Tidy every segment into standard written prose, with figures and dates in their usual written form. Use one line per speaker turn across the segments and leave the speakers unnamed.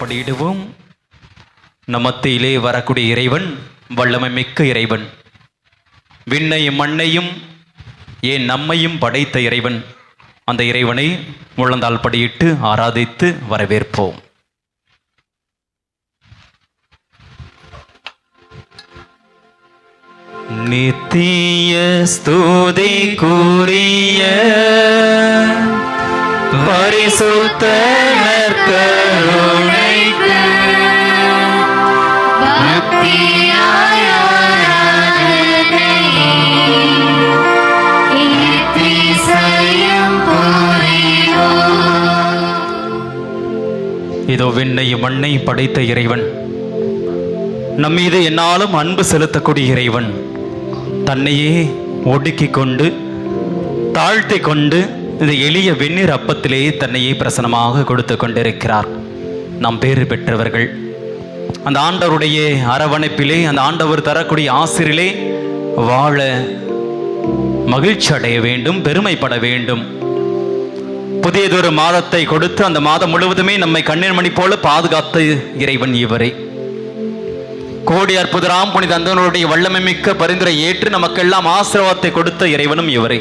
படியிடுவோம். நமத்திலே வரக்கூடிய இறைவன் வல்லமை மிக்க இறைவன், விண்ணையும் மண்ணையும் ஏன் நம்மையும் படைத்த இறைவன். அந்த இறைவனை முழந்தால் படியிட்டு ஆராதித்து வரவேற்போம். நித்திய ஸ்துதிக்குரிய பரிசுத்த நற்கருணைக்கு
பக்தியாய் ஆராதனை இத்திசையும் புரிவோம்.
இதோ விண்ணையும் மண்ணை படைத்த இறைவன், நம்மீது என்னாலும் அன்பு செலுத்தக்கூடிய இறைவன், தன்னையே ஒடுக்கி கொண்டு தாழ்த்தி கொண்டு இந்த எளிய வெந்நீர் அப்பத்திலே தன்னையே பிரசனமாக கொடுத்து கொண்டிருக்கிறார். நாம் பேறு பெற்றவர்கள். அந்த ஆண்டவருடைய அரவணைப்பிலே, அந்த ஆண்டவர் தரக்கூடிய ஆசிரிலே வாழ மகிழ்ச்சி அடைய வேண்டும், பெருமைப்பட வேண்டும். புதியதொரு மாதத்தை கொடுத்து அந்த மாதம் முழுவதுமே நம்மை கண்ணீர் மணி போல பாதுகாத்த இறைவன் இவரை. கோடி அற்புதராம் புனித அந்தோனியுடைய வல்லமை மிக்க பரிந்துரை ஏற்று நமக்கெல்லாம் ஆசீர்வாதத்தை கொடுத்த இறைவனும் இவரை.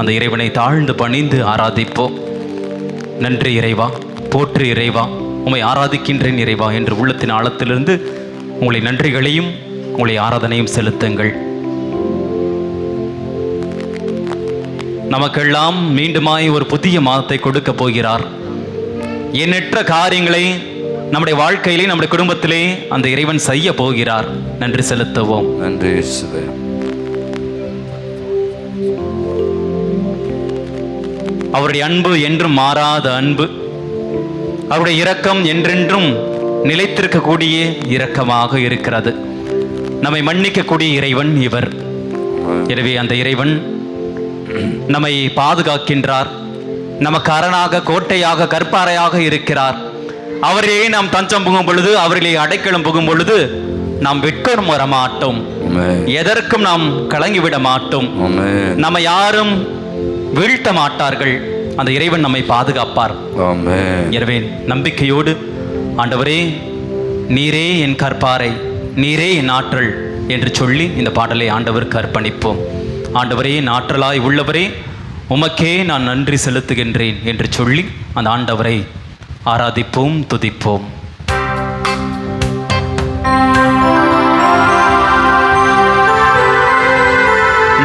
அந்த இறைவனை தாழ்ந்து பணிந்து ஆராதிப்போம். நன்றி இறைவா, போற்று இறைவா, உம்மை ஆராதிக்கின்றேன் இறைவா என்று உள்ளத்தின் ஆழத்திலிருந்து உங்களை நன்றிகளையும் உங்களை ஆராதனையும் செலுத்துங்கள். நமக்கெல்லாம் மீண்டுமாய் ஒரு புதிய மாதத்தை கொடுக்க போகிறார். எண்ணற்ற காரியங்களை நம்முடைய வாழ்க்கையிலே, நம்முடைய குடும்பத்திலே அந்த இறைவன் செய்ய போகிறார். நன்றி செலுத்துவோம்.
நன்றி.
அவருடைய அன்பு என்றும் மாறாத அன்பு, அவருடைய இரக்கம் என்றென்றும் நிலைத்திருக்கக்கூடிய இரக்கமாக இருக்கிறது. நம்மை மன்னிக்கக்கூடிய இறைவன் இவர். எனவே அந்த இறைவன் நம்மை பாதுகாக்கின்றார். நமக்கு அரணாக, கோட்டையாக, கற்பாறையாக இருக்கிறார். அவரையே நாம் தஞ்சம் புகும் பொழுது, அவர்களே அடைக்கலம் புகும் பொழுது நாம் வெட்கம் வர மாட்டோம், எதற்கும் நாம் கலங்கிவிட மாட்டோம், நம்ம யாரும் வீழ்த்த மாட்டார்கள். அந்த இறைவன் நம்மை பாதுகாப்பார். எனவே நம்பிக்கையோடு, ஆண்டவரே நீரே என் கற்பாறை, நீரே என் ஆற்றல் என்று சொல்லி இந்த பாடலை ஆண்டவருக்கு அர்ப்பணிப்போம். ஆண்டவரே ஆற்றலாய் உள்ளவரே, உமக்கே நான் நன்றி செலுத்துகின்றேன் என்று சொல்லி அந்த ஆண்டவரை ஆராதிப்போம், துதிப்போம்.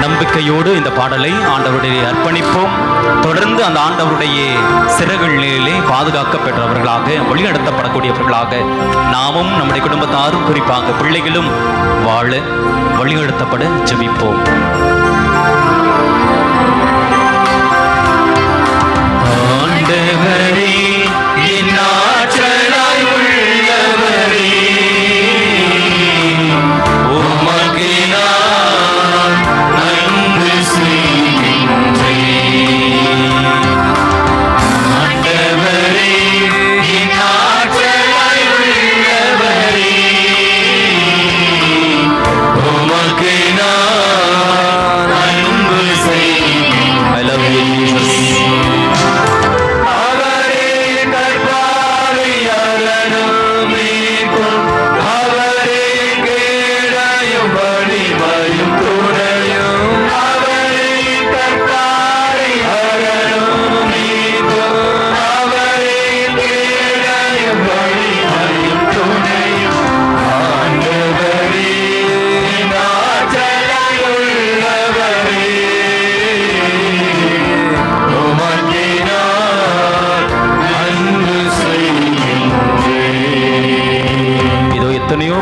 நம்பிக்கையோடு இந்த பாடலை ஆண்டவருடைய அர்ப்பணிப்போம். தொடர்ந்து அந்த ஆண்டவருடைய சிறகுகளிலே பாதுகாக்க பெற்றவர்களாக, வழிநடத்தப்படக்கூடியவர்களாக நாமும் நம்முடைய குடும்பத்தாரும், குறிப்பாக பிள்ளைகளும் வாழ வழிநடத்தப்பட ஜெபிப்போம். ஆண்டவரே என் ஆற்றலாய் உள்ளவரே, உமக்கு நான் நன்றி செய்கின்றேன். ஆண்டவரே என் ஆற்றலாய் உள்ளவரே, உமக்கு நான் நன்றி செய்கின்றேன். I love you, Jesus.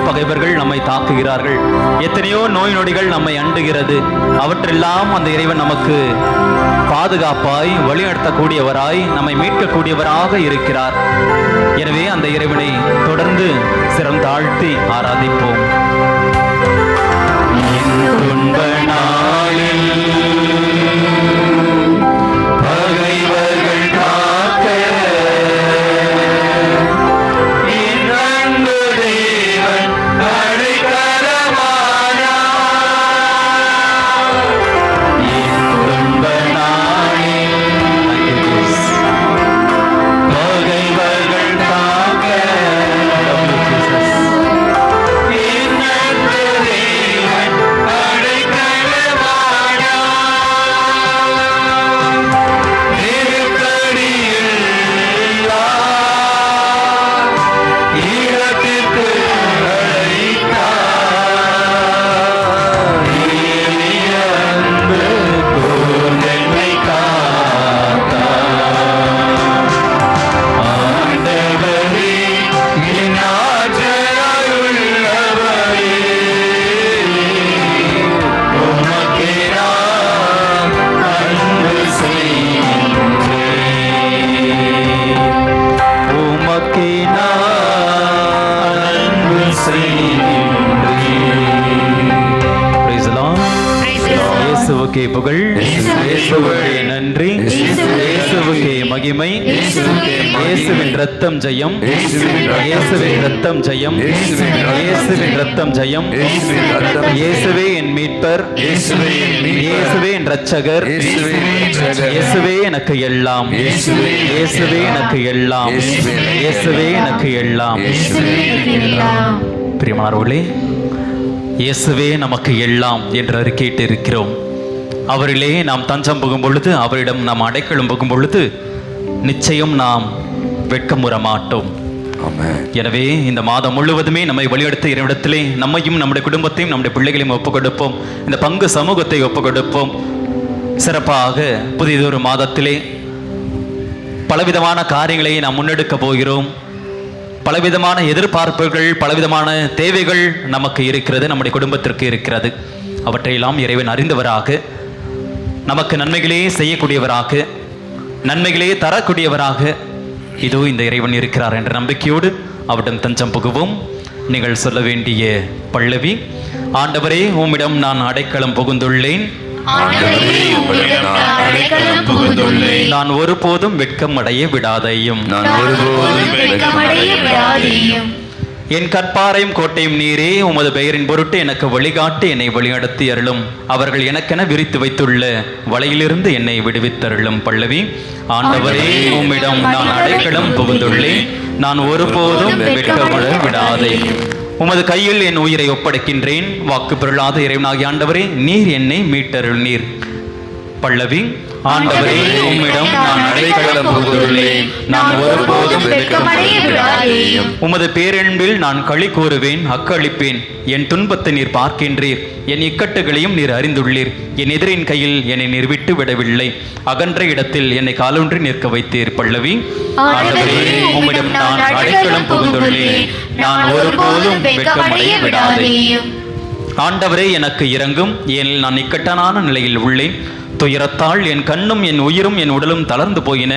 பகைவர்கள் நம்மை தாக்குகிறார்கள், எத்தனையோ நோய் நொடிகள் நம்மை அண்டுகிறது. அவற்றெல்லாம் அந்த இறைவன் நமக்கு பாதுகாப்பாய், வழிநடத்தக்கூடியவராய், நம்மை மீட்கக்கூடியவராக இருக்கிறார். எனவே அந்த இறைவனை தொடர்ந்து சிரம் தாழ்த்தி ஆராதிப்போம்.
பகைவர்கள் காக்க
நன்றி, இயேசுவுக்கே மகிமை, இயேசுவின் ரத்தம் ஜெயம், இயேசுவின் ரத்தம் ஜெயம், இயேசுவின் ரத்தம் ஜெயம், இயேசுவே என் மீட்பர், இயேசுவே என் இரட்சகர், இயேசுவே எனக்கு எல்லாம், இயேசுவே எனக்கு எல்லாம், இயேசுவே எனக்கு எல்லாம். பிரியமானவர்களே, இயேசுவே நமக்கு எல்லாம் என்று அறிக்கையிட்டு இருக்கிறோம். அவரிலே நாம் தஞ்சம் புகும் பொழுது, அவரிடம் நாம் அடைக்கலம் புகும் பொழுது நிச்சயம் நாம் வெட்கமுற மாட்டோம். எனவே இந்த மாதம் முழுவதுமே நம்மை வழியெடுத்து இறைவிடத்திலே நம்மையும் நம்முடைய குடும்பத்தையும் நம்முடைய பிள்ளைகளையும் ஒப்புக் கொடுப்போம். இந்த பங்கு சமூகத்தை ஒப்புக் கொடுப்போம். சிறப்பாக புதியதொரு மாதத்திலே பலவிதமான காரியங்களை நாம் முன்னெடுக்க போகிறோம். பலவிதமான எதிர்பார்ப்புகள், பலவிதமான தேவைகள் நமக்கு இருக்கிறது, நம்முடைய குடும்பத்திற்கு இருக்கிறது. அவற்றையெல்லாம் இறைவன் அறிந்தவராக, நமக்கு நன்மைகளே செய்யக்கூடியவராக, நன்மைகளே தரக்கூடியவராக இதோ இந்த இறைவன் இருக்கிறார் என்ற நம்பிக்கையோடு அவரிடம் தஞ்சம் புகுவோம். நீங்கள் சொல்ல வேண்டிய பல்லவி: ஆண்டவரே, உம்மிடம் நான் அடைக்கலம் புகுந்துள்ளேன், நான் ஒருபோதும் வெட்கம் அடைய விடாதையும், என் கற்பாரையும் கோட்டையும் நீரே, உமது பெயரின் பொருட்டு எனக்கு வழிகாட்டி என்னை வழிநடத்தி அருளும். அவர்கள் எனக்கென விரித்து வைத்துள்ள வலையிலிருந்து என்னை விடுவித்தருளும். பல்லவி: ஆண்டவரே, உம்மிடம் நான் அடைக்கலம் புகுந்துள்ளேன், நான் ஒருபோதும் வெட்கப்பட விடாதையும். உமது கையில் என் உயிரை ஒப்படைக்கின்றேன். வாக்கு பெறலாத இறைவனாகிய ஆண்டவரே, நீர் என்னை மீட்டருள் நீர். பல்லவி: ஆண்டவரே, உம்மிடம் நான் அடைக்கலம் புகுந்துள்ளேன், நான் ஒருபோதும் வெட்கமடைய விடாதேயும். உமது பேரன்பில் நான் களி கூறுவேன், அக்களிப்பேன். என் துன்பத்தை நீர் பார்க்கின்றீர், என் இக்கட்டுகளையும் நீர் அறிந்துள்ளீர். என் எதிரின் கையில் என்னை நீர் விட்டு விடவில்லை, அகன்ற இடத்தில் என்னை காலூன்றி நிற்க வைத்தீர். பல்லவி: ஆண்டவரே, உம்மிடம் நான் அடைக்கலம் புகுந்துள்ளேன், நான் ஒருபோதும் வெட்கமடைய விடாதேயும். ஆண்டவரே, எனக்கு இரங்கும், ஏனெனில் நான் இக்கட்டான நிலையில் உள்ளேன். துயரத்தால் என் கண்ணும் என் உயிரும் என் உடலும் தளர்ந்து போயின.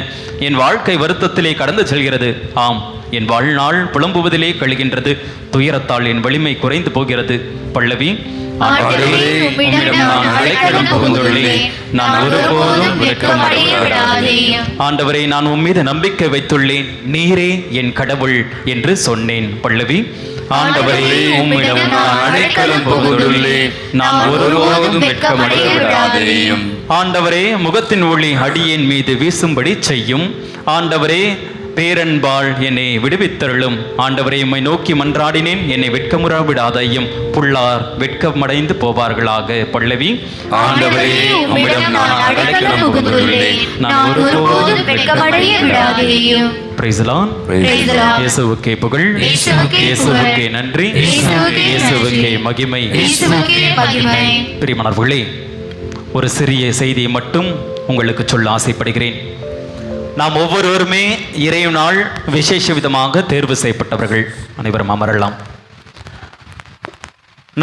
என் வாழ்க்கை வருத்தத்திலே கடந்து செல்கிறது. ஆம், என் வாழ்நாள் புலம்புவதிலே கழிகின்றது. துயரத்தால் என் வலிமை குறைந்து போகிறது. பல்லவி: ஆண்டவரே, உம்மிடம் நான் அடைக்கலம் புகுந்துள்ளேன், நான் ஒருபோதும் வெட்கமடைய விடாதேயும். ஆண்டவரே, நான் உம்மீது நம்பிக்கை வைத்துள்ளேன், நீரே என் கடவுள் என்று சொன்னேன். பல்லவி: ஆண்டவரே, உம்மிடம் நான் அடைக்கலம் புகுந்துள்ளேன், நான் ஒருபோதும் வெட்கமடைய விடாதேயும். ஆண்டவரே, முகத்தின் ஒளி அடியேன் மீது வீசும்படி செய்யும். ஆண்டவரே, பேரன்பால் என்னை விடுவித்தருளும். ஆண்டவரே, உம்மை நோக்கி மன்றாடினேன், என்னை வெட்கமுற விடாதையும். புல்லார் வெட்கமடைந்து போவார்களாக. பல்லவி: ஆண்டவரே, உம்மிடம் நான் அடைக்கலம் புகுந்துள்ளேன், நான் ஒருபோதும் வெட்கமடைய விடாதேயும். Price the Lord. இயேசுவுக்கே புகழ், இயேசுவுக்கே நன்றி, இயேசுவுக்கே மகிமை. பிரியமானவர்களே, ஒரு சிறிய செய்தியை மட்டும் உங்களுக்கு சொல்ல ஆசைப்படுகிறேன். நாம் ஒவ்வொருவருமே இறைவனால் விசேஷ விதமாக தேர்வு செய்யப்பட்டவர்கள். அனைவரும் அமரலாம்.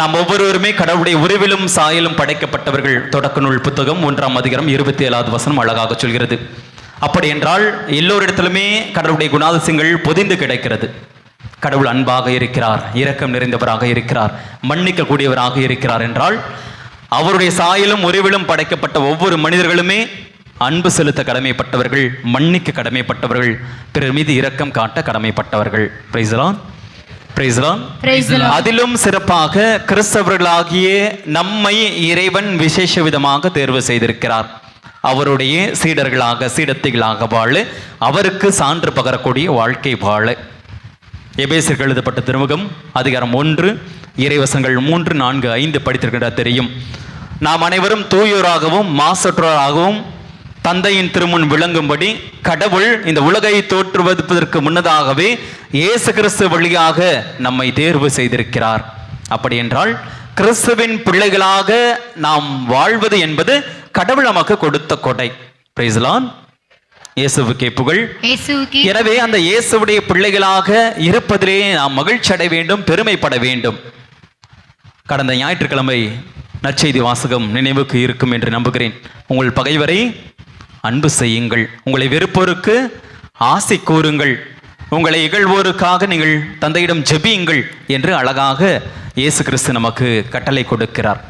நாம் ஒவ்வொருவருமே கடவுளுடைய உருவிலும் சாயலும் படைக்கப்பட்டவர்கள். தொடக்க நூல் புத்தகம் 1ஆம் அதிகாரம் 27வது வசனம் அழகாக சொல்கிறது. அப்படி என்றால் எல்லோரிடத்திலுமே கடவுளுடைய குணாதிசயங்கள் பொதிந்து கிடைக்கிறது. கடவுள் அன்பாக இருக்கிறார், இரக்கம் நிறைந்தவராக இருக்கிறார், மன்னிக்க கூடியவராக இருக்கிறார் என்றால் அவருடைய சாயலும் உருவிலும் படைக்கப்பட்ட ஒவ்வொரு மனிதர்களுமே அன்பு செலுத்த கடமைப்பட்டவர்கள், மன்னிக்க கடமைப்பட்டவர்கள், பிறர் மீது இரக்கம் காட்ட கடமைப்பட்டவர்கள். Praise the lord. Praise the lord. அதிலும் சிறப்பாக கிறிஸ்தவர்களாகிய நம்மை இறைவன் விசேஷ விதமாக தேர்வு செய்திருக்கிறார். அவருடைய சீடர்களாக, சீடத்திகளாக வாழ, அவருக்கு சான்று பகரக்கூடிய வாழ்க்கை வாழ. எபேசியருக்கு எழுதப்பட்ட திருமுகம் அதிகாரம் 1 இறைவசங்கள் 3, 4, 5 படித்திருக்கின்ற தெரியும். நாம் அனைவரும் தூயோராகவும் மாசற்றோராகவும் தந்தையின் திருமுன் விளங்கும்படி கடவுள் இந்த உலகை தோற்றுவதற்கு முன்னதாகவே இயேசு கிறிஸ்து வழியாக நம்மை தேர்வு செய்திருக்கிறார். அப்படி என்றால் கிறிஸ்துவின் பிள்ளைகளாக நாம் வாழ்வது என்பது கடவுள் நமக்கு கொடுத்த கொடை. Price the Lord. இயேசுவுக்கே புகழ். எனவே அந்த இயேசுவுடைய பிள்ளைகளாக இருப்பதிலே நாம் மகிழ்ச்சி அடைய வேண்டும், பெருமைப்பட வேண்டும். கடந்த ஞாயிற்றுக்கிழமை நற்செய்தி வாசகம் நினைவுக்கு இருக்கும் என்று நம்புகிறேன். உங்கள் பகைவரை அன்பு செய்யுங்கள், உங்களை வெறுப்போருக்கு ஆசை கூறுங்கள், உங்களை இகழ்வோருக்காக நீங்கள் தந்தையிடம் ஜெபியுங்கள் என்று அழகாக இயேசு கிறிஸ்து நமக்கு கட்டளை கொடுக்கிறார்.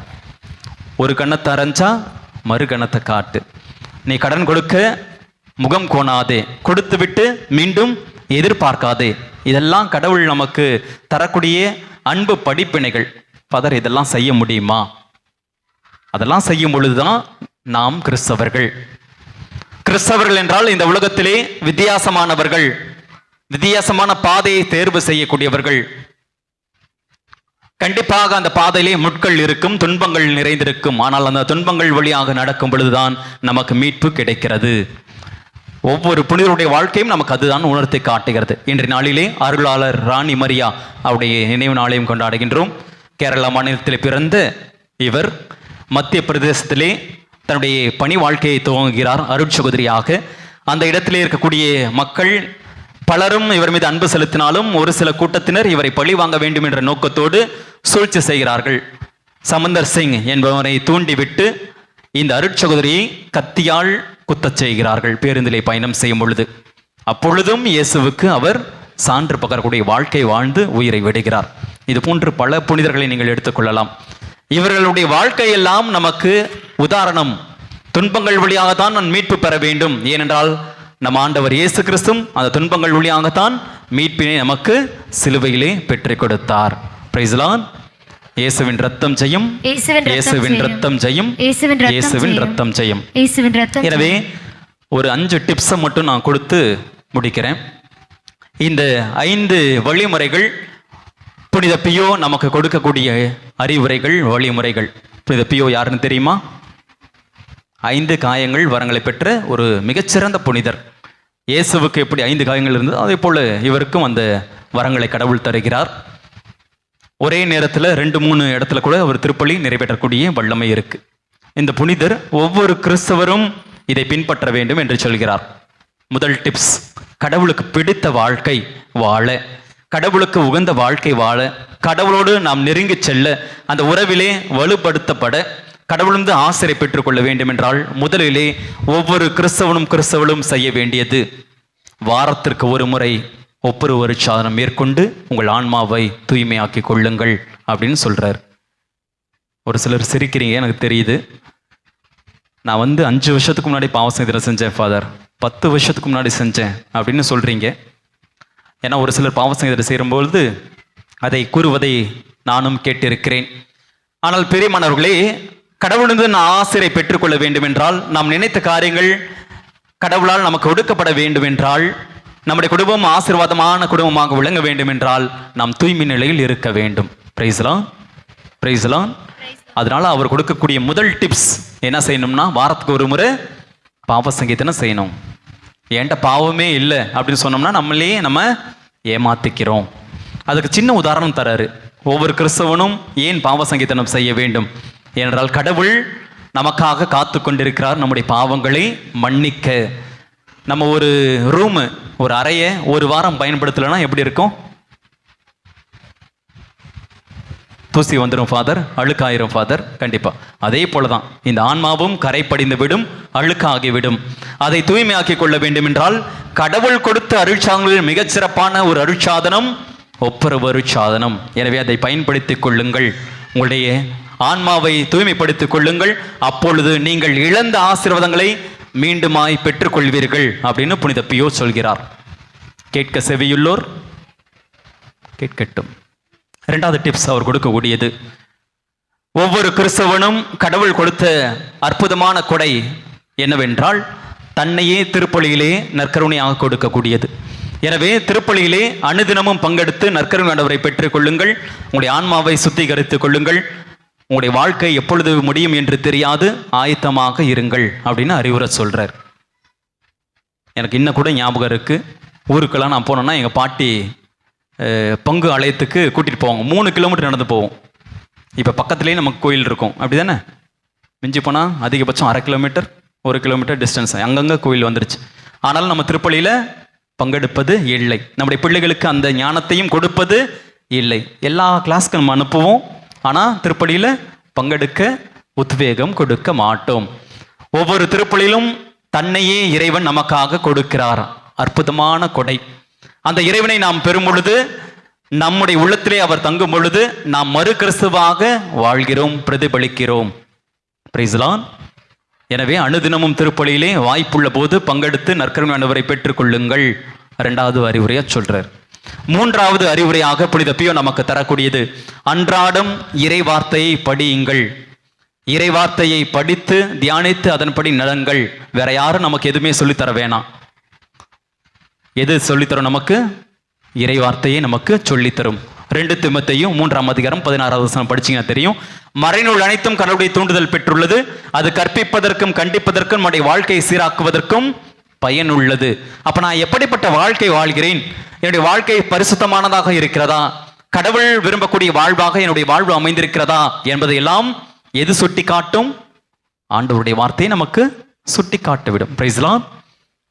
ஒரு கண்ணத்தை அரைஞ்சா மறு கண்ணத்தை காட்டு. நீ கடன் கொடுக்க முகம் கோணாதே, கொடுத்து விட்டு மீண்டும் எதிர்பார்க்காதே. இதெல்லாம் கடவுள் நமக்கு தரக்கூடிய அன்பு படிப்பினைகள். ஃபாதர், இதெல்லாம் செய்ய முடியுமா? அதெல்லாம் செய்யும் பொழுதுதான் நாம் கிறிஸ்தவர்கள். கிறிஸ்தவர்கள் என்றால் இந்த உலகத்திலே வித்தியாசமானவர்கள், வித்தியாசமான பாதையை தேர்வு செய்யக்கூடியவர்கள். கண்டிப்பாக அந்த பாதையிலே முட்கள் இருக்கும், துன்பங்கள் நிறைந்திருக்கும். ஆனால் அந்த துன்பங்கள் வழியாக நடக்கும் பொழுதுதான் நமக்கு மீட்பு கிடைக்கிறது. ஒவ்வொரு புனிதருடைய வாழ்க்கையும் நமக்கு அதுதான் உணர்த்தி காட்டுகிறது. இன்றைய நாளிலே அருளாளர் ராணி மரியா அவருடைய நினைவு நாளையும் கொண்டாடுகின்றோம். கேரளா மாநிலத்தில் பிறந்த இவர் மத்திய பிரதேசத்திலே தன்னுடைய பணி வாழ்க்கையை துவங்குகிறார் அருட்சகோதரியாக. அந்த இடத்திலே இருக்கக்கூடிய மக்கள் பலரும் இவர் மீது அன்பு செலுத்தினாலும் ஒரு சில கூட்டத்தினர் இவரை பழி வாங்க வேண்டும் என்ற நோக்கத்தோடு சூழ்ச்சி செய்கிறார்கள். சமந்தர் சிங் என்பவரை தூண்டிவிட்டு இந்த அருட்சகோதரியை கத்தியால் குத்தச் செய்கிறார்கள் பேருந்திலே பயணம் செய்யும் பொழுது. அப்பொழுதும் இயேசுவுக்கு அவர் சான்று பகரக்கூடிய வாழ்க்கை வாழ்ந்து உயிரை விடுகிறார். இது போன்று பல புனிதர்களை நீங்கள் எடுத்துக்கொள்ளலாம். இவர்களுடைய வாழ்க்கையெல்லாம் நமக்கு உதாரணம். துன்பங்கள் வழியாகத்தான் நான் மீட்பு பெற வேண்டும். ஏனென்றால் நம் ஆண்டவர் இயேசு கிறிஸ்துவும் அந்த துன்பங்கள் வழியாகத்தான் மீட்பினை நமக்கு சிலுவையிலே பெற்றுக் கொடுத்தார். Price the Lord. இயேசுவின் ரத்தம் ஜெயம், இயேசுவின் ரத்தம் ஜெயம், இயேசுவின் ரத்தம் ஜெயம். எனவே ஒரு 5 டிப்ஸை மட்டும் நான் கொடுத்து முடிக்கிறேன். இந்த 5 வழிமுறைகள் புனித பியோ நமக்கு கொடுக்கக்கூடிய அறிவுரைகள், வழிமுறைகள். புனித பியோ யாருன்னு தெரியுமா? 5 காயங்கள் வரங்களை பெற்ற ஒரு மிகச்சிறந்த புனிதர். இயேசுவுக்கு எப்படி 5 காயங்கள் இருந்தது, அதே போல இவருக்கும் அந்த வரங்களை கடவுள் தருகிறார். ஒரே நேரத்தில் 2-3 இடத்துல கூட ஒரு திருப்பலி நிறைவேற்றக்கூடிய வல்லமை இருக்கு. இந்த புனிதர் ஒவ்வொரு கிறிஸ்தவரும் இதை பின்பற்ற வேண்டும் என்று சொல்கிறார். முதல் டிப்ஸ், கடவுளுக்கு பிடித்த வாழ்க்கை வாழ, கடவுளுக்கு உகந்த வாழ்க்கை வாழ, கடவுளோடு நாம் நெருங்கி செல்ல, அந்த உறவிலே வலுப்படுத்தப்பட, கடவுளிருந்து ஆசிரியை பெற்றுக்கொள்ள வேண்டும் என்றால் முதலிலே ஒவ்வொரு கிறிஸ்தவனும் செய்ய வேண்டியது வாரத்திற்கு ஒரு முறை ஒப்புரவு சாதனம் மேற்கொண்டு உங்கள் ஆன்மாவை தூய்மையாக்கி கொள்ளுங்கள் அப்படின்னு சொல்றார். ஒரு சிலர் சிரிக்கிறீங்க, எனக்கு தெரியுது. நான் 5 வருஷத்துக்கு முன்னாடி பாவசங்கீதனை செஞ்சேன் ஃபாதர், 10 வருஷத்துக்கு முன்னாடி செஞ்சேன் அப்படின்னு சொல்றீங்க. ஏன்னா ஒரு சிலர் பாவசங்கீதனை செய்யும்பொழுது அதை கூறுவதை நானும் கேட்டிருக்கிறேன். ஆனால் பெரியமானவர்களே, கடவுளிருந்து நான் ஆசிரியை பெற்றுக்கொள்ள வேண்டும் என்றால், நாம் நினைத்த காரியங்கள் கடவுளால் நமக்கு ஒடுக்கப்பட வேண்டும் என்றால், நம்முடைய குடும்பம் ஆசீர்வாதமான குடும்பமாக விளங்க வேண்டும் என்றால் நாம் தூய்மை நிலையில் இருக்க வேண்டும். Price the lord, praise the Lord. அதனால அவர் கொடுக்கக்கூடிய முதல் டிப்ஸ் என்ன செய்யணும்னா, வாரத்துக்கு ஒரு முறை பாவ சங்கீதனை செய்யணும். என்கிட்ட பாவமே இல்லை அப்படின்னு சொன்னோம்னா நம்ம ஏமாத்திக்கிறோம். அதுக்கு சின்ன உதாரணம் தராரு. ஒவ்வொரு கிறிஸ்தவனும் ஏன் பாவ சங்கீதனம் செய்ய வேண்டும் என்றால், கடவுள் நமக்காக காத்து கொண்டிருக்கிறார் நம்முடைய பாவங்களை மன்னிக்க. நம்ம ஒரு ரூமு, ஒரு அறையை ஒரு வாரம் பயன்படுத்தலைன்னா எப்படி இருக்கும்? தூசி வந்துடும் ஃபாதர், அழுக்காயிரும் ஃபாதர். கண்டிப்பா அதே போலதான் இந்த ஆன்மாவும் கரை படிந்து விடும், அழுக்காகிவிடும். அதை தூய்மையாக்கி கொள்ள வேண்டும் என்றால் கடவுள் கொடுத்த அருட்சாதனங்களில் மிகச்சிறப்பான ஒரு அருட்சாதனம் ஒப்புரவு அருட்சாதனம். எனவே அதை பயன்படுத்திக் கொள்ளுங்கள், உங்களுடைய ஆன்மாவை தூய்மைப்படுத்திக் கொள்ளுங்கள். அப்பொழுது நீங்கள் இழந்த ஆசீர்வாதங்களை மீண்டுமாய் பெற்றுக்கொள்வீர்கள் அப்படின்னு புனித பியோ சொல்கிறார். கேட்க செவியுள்ளோர் கேட்கட்டும். 2வது டிப்ஸ் அவர் கொடுக்கக்கூடியது, ஒவ்வொரு கிறிஸ்தவனும் கடவுள் கொடுத்த அற்புதமான கொடை என்னவென்றால் தன்னையே திருப்பலியிலே நற்கருணையாக கொடுக்கக்கூடியது. எனவே திருப்பலியிலே அனுதினமும் பங்கெடுத்து நற்கருணை ஆண்டவரை பெற்றுக் கொள்ளுங்கள். உங்களுடைய ஆன்மாவை சுத்திகரித்துக் கொள்ளுங்கள். உங்களுடைய வாழ்க்கை எப்பொழுது முடியும் என்று தெரியாது, ஆயத்தமாக இருங்கள் அப்படின்னு அறிவுரை சொல்றார். எனக்கு இன்னும் கூட ஞாபகம் இருக்கு. ஊருக்கெல்லாம் நான் போனேன்னா எங்கள் பாட்டி பங்கு ஆலயத்துக்கு கூட்டிகிட்டு போவாங்க. 3 கிலோமீட்டர் நடந்து போவோம். இப்போ பக்கத்துலேயே நமக்கு கோயில் இருக்கும், அப்படி தானே? மிஞ்சி போனால் அதிகபட்சம் 1/2 கிலோமீட்டர், 1 கிலோமீட்டர் டிஸ்டன்ஸ், அங்கங்கே கோயில் வந்துருச்சு. ஆனாலும் நம்ம திருப்பலியில் பங்கெடுப்பது இல்லை. நம்முடைய பிள்ளைகளுக்கு அந்த ஞானத்தையும் கொடுப்பது இல்லை. எல்லா கிளாஸ்க்கு நம்ம அனுப்புவோம், ஆனால் திருப்பலியில் பங்கெடுக்க உத்வேகம் கொடுக்க மாட்டோம். ஒவ்வொரு திருப்பலியிலும் தன்னையே இறைவன் நமக்காக கொடுக்கிறார். அற்புதமான கொடை. அந்த இறைவனை நாம் பெறும் பொழுது, நம்முடைய உள்ளத்திலே அவர் தங்கும் பொழுது நாம் மறு கிறிஸ்துவாக வாழ்கிறோம், பிரதிபலிக்கிறோம். Price the Lord. எனவே அனுதினமும் திருப்பலியிலே வாய்ப்புள்ள போது பங்கெடுத்து நற்கருணை ஆண்டவரை பெற்றுக்கொள்ளுங்கள். 2வது அறிவுரையா சொல்றார். 3வது அறிவுரையாக புனித பியோ நமக்கு தரக்கூடியது, அன்றாடம் இறை வார்த்தையை படியுங்கள். இறை வார்த்தையை படித்து தியானித்து அதன்படி நடங்கள். வேற யாரும் நமக்கு எதுவுமே சொல்லித்தர வேணாம். எது சொல்லித்தரும்? நமக்கு இறை வார்த்தையை நமக்கு சொல்லித்தரும். 2 தீமோத்தேயு 3ஆம் அதிகாரம் 16வது வசனம் படிச்சீங்கன்னா தெரியும். மறைநூல் அனைத்தும் கடவுளுடைய தூண்டுதல் பெற்றுள்ளது. அது கற்பிப்பதற்கும் கண்டிப்பதற்கும் நம்முடைய வாழ்க்கையை சீராக்குவதற்கும் பயனுள்ளது. அப்ப நான் எப்படிப்பட்ட வாழ்க்கை வாழ்கிறேன்? என்னுடைய வாழ்க்கை பரிசுத்தமானதாக இருக்கிறதா? கடவுள் விரும்பக்கூடிய வாழ்வாக என்னுடைய வாழ்வு அமைந்திருக்கிறதா என்பதை எல்லாம் எது சுட்டி காட்டும்? ஆண்டவருடைய வார்த்தையை நமக்கு சுட்டி காட்டிவிடும். Praise lord,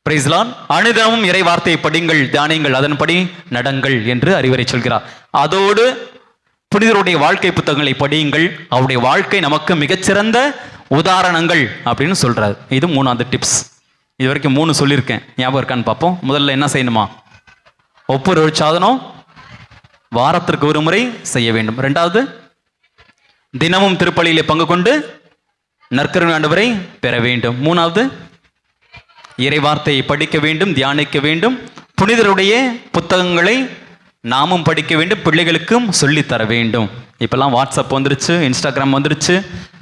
praise lord. அனுதினமும் இறை வார்த்தையை படிங்கள், தியானியுங்கள், அதன்படி நடங்கள் என்று அறிவுரை சொல்கிறார். அதோடு புனிதருடைய வாழ்க்கை புத்தகங்களை படியுங்கள். அவருடைய வாழ்க்கை நமக்கு மிகச்சிறந்த உதாரணங்கள் அப்படின்னு சொல்றாரு. இது 3வது டிப்ஸ். இது வரைக்கும் 3 சொல்லியிருக்கேன், ஞாபகம் இருக்கான்னு பார்ப்போம். முதல்ல என்ன செய்யணுமா? ஒவ்வொரு சாதனம் வாரத்திற்கு ஒரு முறை செய்ய வேண்டும். 2வது, தினமும் திருப்பலியிலே பங்கு கொண்டு நற்கருணை ஆண்டவரை பெற வேண்டும். 3வது, இறை வார்த்தையை படிக்க வேண்டும், தியானிக்க வேண்டும். புனிதருடைய புத்தகங்களை நாமும் படிக்க வேண்டும், பிள்ளைகளுக்கும் சொல்லித்தர வேண்டும். இப்பெல்லாம் வாட்ஸ்அப் வந்துருச்சு, இன்ஸ்டாகிராம் வந்துருச்சு,